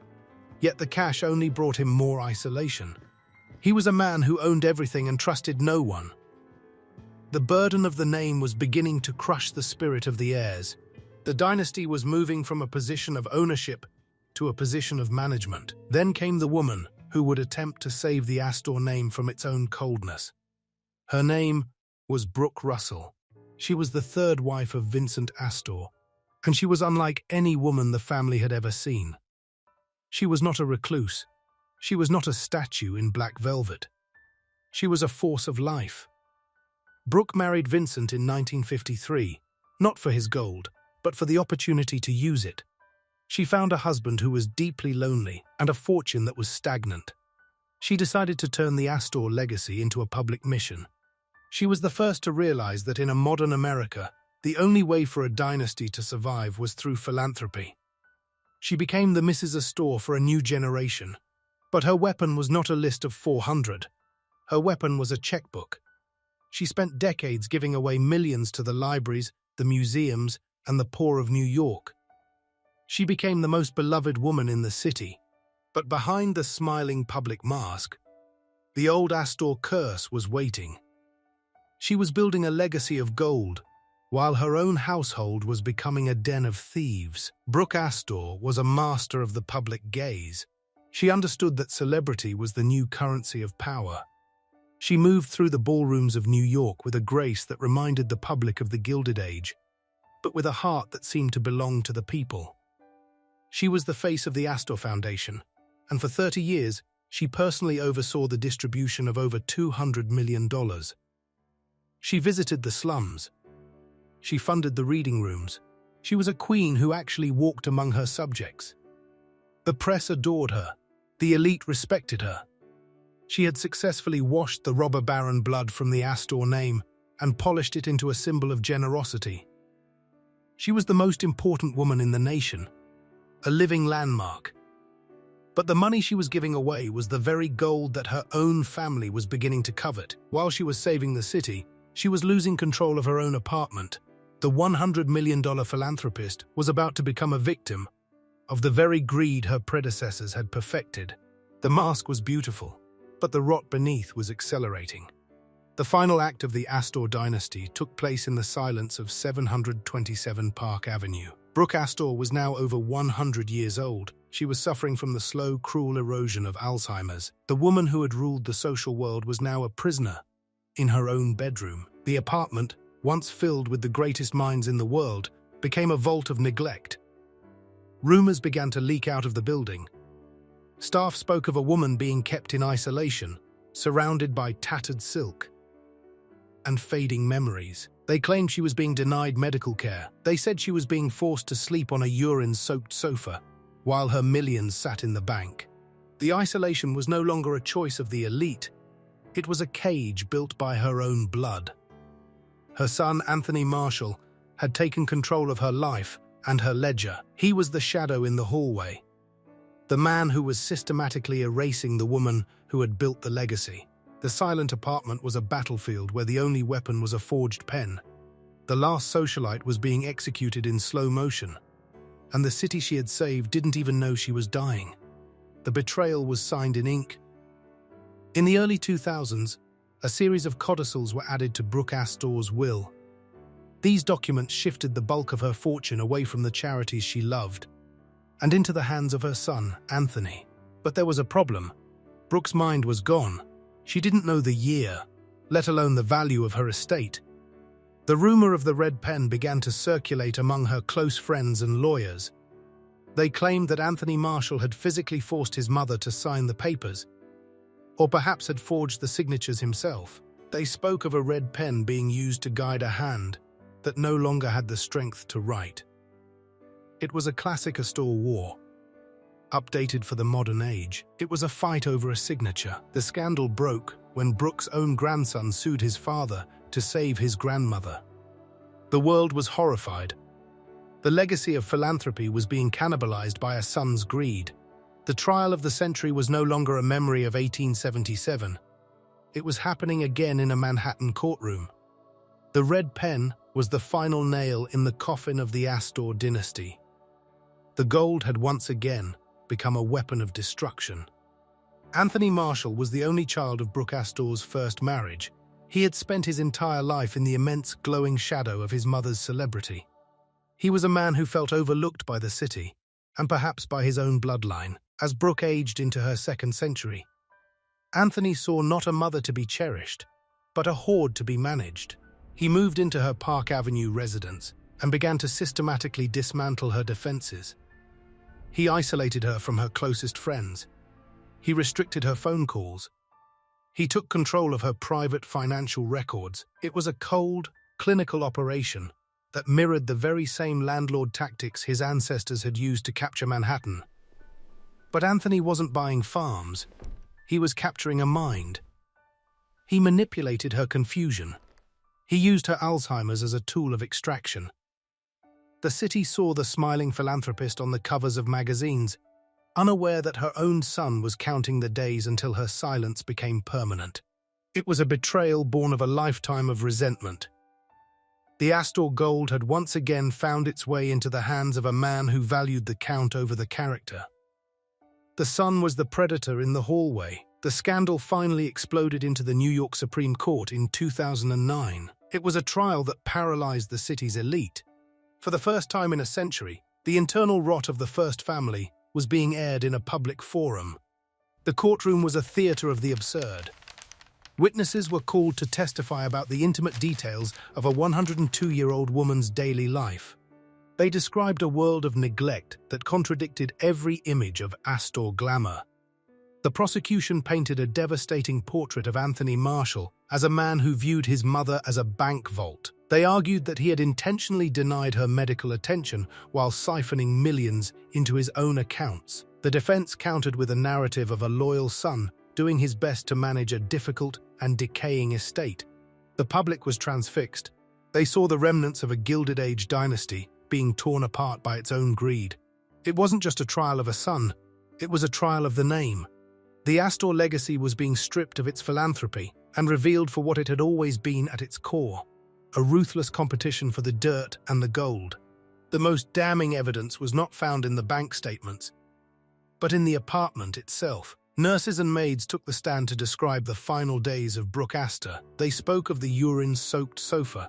yet the cash only brought him more isolation. He was a man who owned everything and trusted no one. The burden of the name was beginning to crush the spirit of the heirs. The dynasty was moving from a position of ownership to a position of management. Then came the woman who would attempt to save the Astor name from its own coldness. Her name was Brooke Russell. She was the third wife of Vincent Astor, and she was unlike any woman the family had ever seen. She was not a recluse. She was not a statue in black velvet. She was a force of life. Brooke married Vincent in 1953, not for his gold, but for the opportunity to use it. She found a husband who was deeply lonely and a fortune that was stagnant. She decided to turn the Astor legacy into a public mission. She was the first to realize that in a modern America, the only way for a dynasty to survive was through philanthropy. She became the Mrs. Astor for a new generation, but her weapon was not a list of 400. Her weapon was a checkbook. She spent decades giving away millions to the libraries, the museums, and the poor of New York. She became the most beloved woman in the city, but behind the smiling public mask, the old Astor curse was waiting. She was building a legacy of gold, while her own household was becoming a den of thieves. Brooke Astor was a master of the public gaze. She understood that celebrity was the new currency of power. She moved through the ballrooms of New York with a grace that reminded the public of the Gilded Age, but with a heart that seemed to belong to the people. She was the face of the Astor Foundation, and for 30 years, she personally oversaw the distribution of over $200 million. She visited the slums. She funded the reading rooms. She was a queen who actually walked among her subjects. The press adored her. The elite respected her. She had successfully washed the robber baron blood from the Astor name and polished it into a symbol of generosity. She was the most important woman in the nation, a living landmark. But the money she was giving away was the very gold that her own family was beginning to covet. While she was saving the city, she was losing control of her own apartment. The $100 million philanthropist was about to become a victim of the very greed her predecessors had perfected. The mask was beautiful, but the rot beneath was accelerating. The final act of the Astor dynasty took place in the silence of 727 Park Avenue. Brooke Astor was now over 100 years old. She was suffering from the slow, cruel erosion of Alzheimer's. The woman who had ruled the social world was now a prisoner in her own bedroom. The apartment, once filled with the greatest minds in the world, became a vault of neglect. Rumors began to leak out of the building. Staff spoke of a woman being kept in isolation, surrounded by tattered silk and fading memories. They claimed she was being denied medical care. They said she was being forced to sleep on a urine-soaked sofa, while her millions sat in the bank. The isolation was no longer a choice of the elite. It was a cage built by her own blood. Her son, Anthony Marshall, had taken control of her life and her ledger. He was the shadow in the hallway, the man who was systematically erasing the woman who had built the legacy. The silent apartment was a battlefield where the only weapon was a forged pen. The last socialite was being executed in slow motion, and the city she had saved didn't even know she was dying. The betrayal was signed in ink. In the early 2000s, a series of codicils were added to Brooke Astor's will. These documents shifted the bulk of her fortune away from the charities she loved and into the hands of her son, Anthony. But there was a problem. Brooke's mind was gone. She didn't know the year, let alone the value of her estate. The rumor of the red pen began to circulate among her close friends and lawyers. They claimed that Anthony Marshall had physically forced his mother to sign the papers, or perhaps had forged the signatures himself. They spoke of a red pen being used to guide a hand that no longer had the strength to write. It was a classic Astor war, updated for the modern age. It was a fight over a signature. The scandal broke when Brooke's own grandson sued his father to save his grandmother. The world was horrified. The legacy of philanthropy was being cannibalized by a son's greed. The trial of the century was no longer a memory of 1877. It was happening again in a Manhattan courtroom. The red pen was the final nail in the coffin of the Astor dynasty. The gold had once again become a weapon of destruction. Anthony Marshall was the only child of Brooke Astor's first marriage. He had spent his entire life in the immense glowing shadow of his mother's celebrity. He was a man who felt overlooked by the city, and perhaps by his own bloodline. As Brooke aged into her second century, Anthony saw not a mother to be cherished, but a hoard to be managed. He moved into her Park Avenue residence and began to systematically dismantle her defenses. He isolated her from her closest friends. He restricted her phone calls. He took control of her private financial records. It was a cold, clinical operation that mirrored the very same landlord tactics his ancestors had used to capture Manhattan. But Anthony wasn't buying farms. He was capturing a mind. He manipulated her confusion. He used her Alzheimer's as a tool of extraction. The city saw the smiling philanthropist on the covers of magazines, unaware that her own son was counting the days until her silence became permanent. It was a betrayal born of a lifetime of resentment. The Astor gold had once again found its way into the hands of a man who valued the count over the character. The son was the predator in the hallway. The scandal finally exploded into the New York Supreme Court in 2009. It was a trial that paralyzed the city's elite. For the first time in a century, the internal rot of the first family was being aired in a public forum. The courtroom was a theater of the absurd. Witnesses were called to testify about the intimate details of a 102-year-old woman's daily life. They described a world of neglect that contradicted every image of Astor glamour. The prosecution painted a devastating portrait of Anthony Marshall as a man who viewed his mother as a bank vault. They argued that he had intentionally denied her medical attention while siphoning millions into his own accounts. The defense countered with a narrative of a loyal son doing his best to manage a difficult and decaying estate. The public was transfixed. They saw the remnants of a Gilded Age dynasty being torn apart by its own greed. It wasn't just a trial of a son, it was a trial of the name. The Astor legacy was being stripped of its philanthropy and revealed for what it had always been at its core, a ruthless competition for the dirt and the gold. The most damning evidence was not found in the bank statements, but in the apartment itself. Nurses and maids took the stand to describe the final days of Brooke Astor. They spoke of the urine-soaked sofa.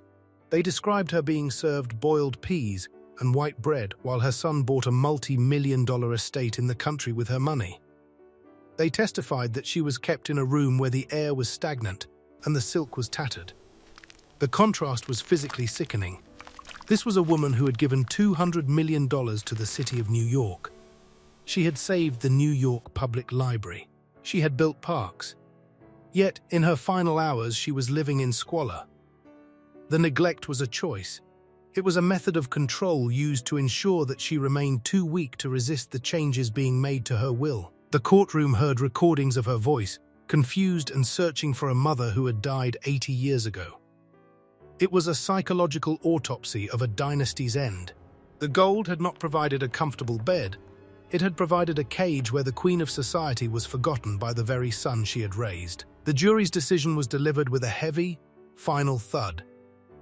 They described her being served boiled peas and white bread while her son bought a multi-million-dollar estate in the country with her money. They testified that she was kept in a room where the air was stagnant and the silk was tattered. The contrast was physically sickening. This was a woman who had given $200 million to the city of New York. She had saved the New York Public Library. She had built parks. Yet, in her final hours, she was living in squalor. The neglect was a choice. It was a method of control used to ensure that she remained too weak to resist the changes being made to her will. The courtroom heard recordings of her voice, confused and searching for a mother who had died 80 years ago. It was a psychological autopsy of a dynasty's end. The gold had not provided a comfortable bed. It had provided a cage where the queen of society was forgotten by the very son she had raised. The jury's decision was delivered with a heavy, final thud.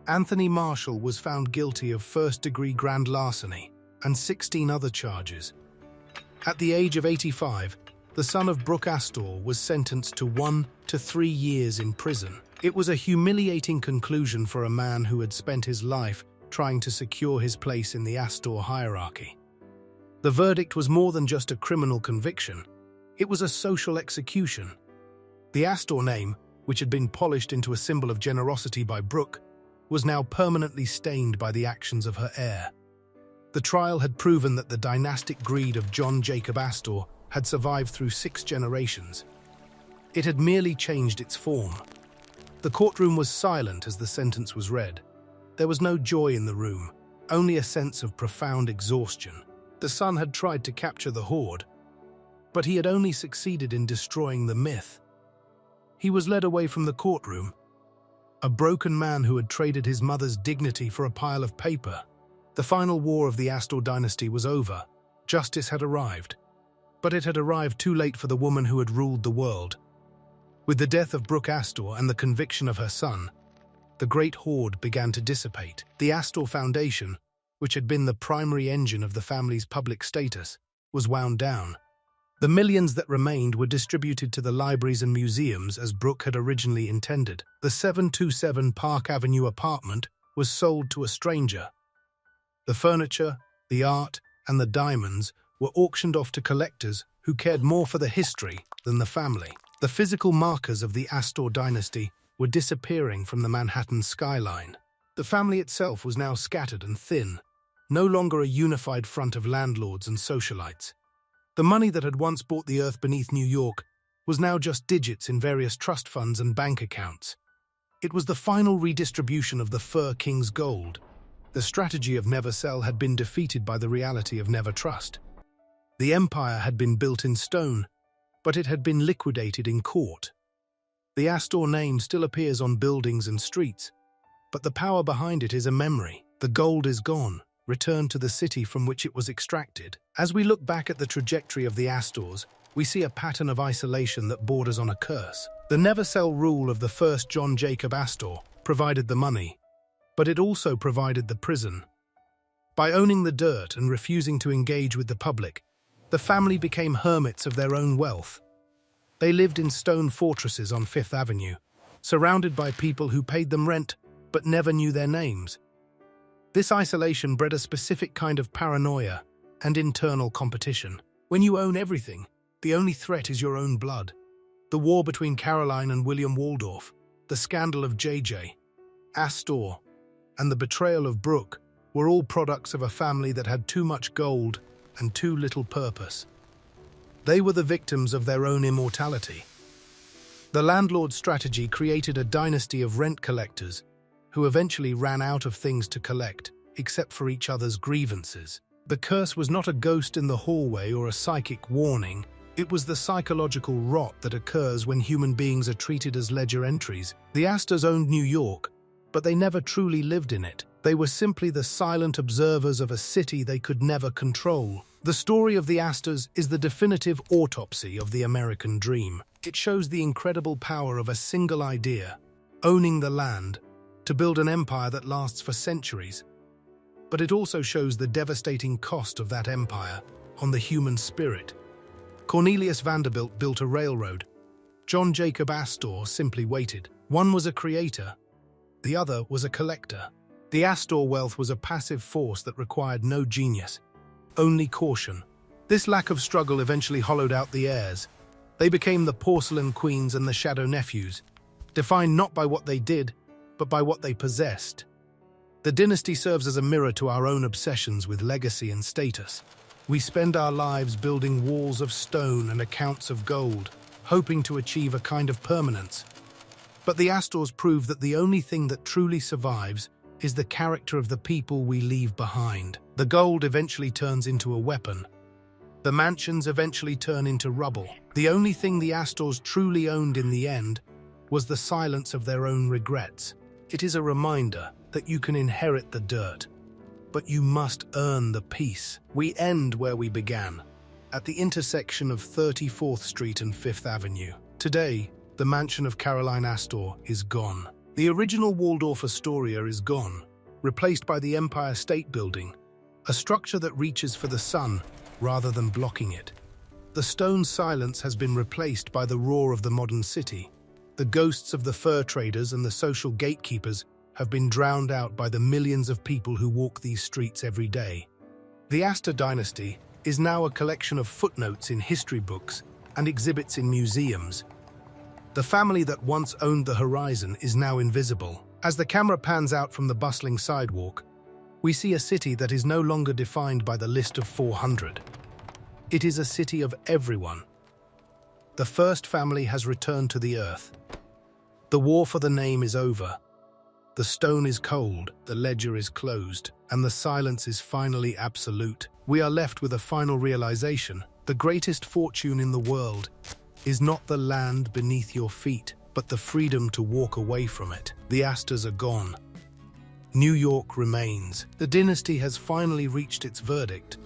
Anthony Marshall was found guilty of first-degree grand larceny and 16 other charges. At the age of 85, the son of Brooke Astor was sentenced to 1 to 3 years in prison. It was a humiliating conclusion for a man who had spent his life trying to secure his place in the Astor hierarchy. The verdict was more than just a criminal conviction. It was a social execution. The Astor name, which had been polished into a symbol of generosity by Brooke, was now permanently stained by the actions of her heir. The trial had proven that the dynastic greed of John Jacob Astor had survived through 6 generations. It had merely changed its form. The courtroom was silent as the sentence was read. There was no joy in the room, only a sense of profound exhaustion. The son had tried to capture the horde, but he had only succeeded in destroying the myth. He was led away from the courtroom, a broken man who had traded his mother's dignity for a pile of paper. The final war of the Astor dynasty was over. Justice had arrived. But it had arrived too late for the woman who had ruled the world. With the death of Brooke Astor and the conviction of her son, the great horde began to dissipate. The Astor Foundation, which had been the primary engine of the family's public status, was wound down. The millions that remained were distributed to the libraries and museums as Brooke had originally intended. The 727 Park Avenue apartment was sold to a stranger. The furniture, the art, and the diamonds were auctioned off to collectors who cared more for the history than the family. The physical markers of the Astor dynasty were disappearing from the Manhattan skyline. The family itself was now scattered and thin, no longer a unified front of landlords and socialites. The money that had once bought the earth beneath New York was now just digits in various trust funds and bank accounts. It was the final redistribution of the Fur King's gold. The strategy of never sell had been defeated by the reality of never trust. The empire had been built in stone, but it had been liquidated in court. The Astor name still appears on buildings and streets, but the power behind it is a memory. The gold is gone, returned to the city from which it was extracted. As we look back at the trajectory of the Astors, we see a pattern of isolation that borders on a curse. The never-sell rule of the first John Jacob Astor provided the money, but it also provided the prison. By owning the dirt and refusing to engage with the public, the family became hermits of their own wealth. They lived in stone fortresses on Fifth Avenue, surrounded by people who paid them rent but never knew their names. This isolation bred a specific kind of paranoia and internal competition. When you own everything, the only threat is your own blood. The war between Caroline and William Waldorf, the scandal of J.J. Astor, and the betrayal of Brooke were all products of a family that had too much gold and too little purpose. They were the victims of their own immortality. The landlord strategy created a dynasty of rent collectors who eventually ran out of things to collect, except for each other's grievances. The curse was not a ghost in the hallway or a psychic warning. It was the psychological rot that occurs when human beings are treated as ledger entries. The Astors owned New York, but they never truly lived in it. They were simply the silent observers of a city they could never control. The story of the Astors is the definitive autopsy of the American dream. It shows the incredible power of a single idea, owning the land, to build an empire that lasts for centuries. But it also shows the devastating cost of that empire on the human spirit. Cornelius Vanderbilt built a railroad. John Jacob Astor simply waited. One was a creator, the other was a collector. The Astor wealth was a passive force that required no genius, only caution. This lack of struggle eventually hollowed out the heirs. They became the porcelain queens and the shadow nephews, defined not by what they did, but by what they possessed. The dynasty serves as a mirror to our own obsessions with legacy and status. We spend our lives building walls of stone and accounts of gold, hoping to achieve a kind of permanence. But the Astors prove that the only thing that truly survives is the character of the people we leave behind. The gold eventually turns into a weapon. The mansions eventually turn into rubble. The only thing the Astors truly owned in the end was the silence of their own regrets. It is a reminder that you can inherit the dirt, but you must earn the peace. We end where we began, at the intersection of 34th Street and 5th Avenue. Today, the mansion of Caroline Astor is gone. The original Waldorf-Astoria is gone, replaced by the Empire State Building, a structure that reaches for the sun rather than blocking it. The stone silence has been replaced by the roar of the modern city. The ghosts of the fur traders and the social gatekeepers have been drowned out by the millions of people who walk these streets every day. The Astor dynasty is now a collection of footnotes in history books and exhibits in museums. The family that once owned the horizon is now invisible. As the camera pans out from the bustling sidewalk, we see a city that is no longer defined by the list of 400. It is a city of everyone. The first family has returned to the earth. The war for the name is over. The stone is cold, the ledger is closed, and the silence is finally absolute. We are left with a final realization. The greatest fortune in the world is not the land beneath your feet, but the freedom to walk away from it. The Astors are gone. New York remains. The dynasty has finally reached its verdict.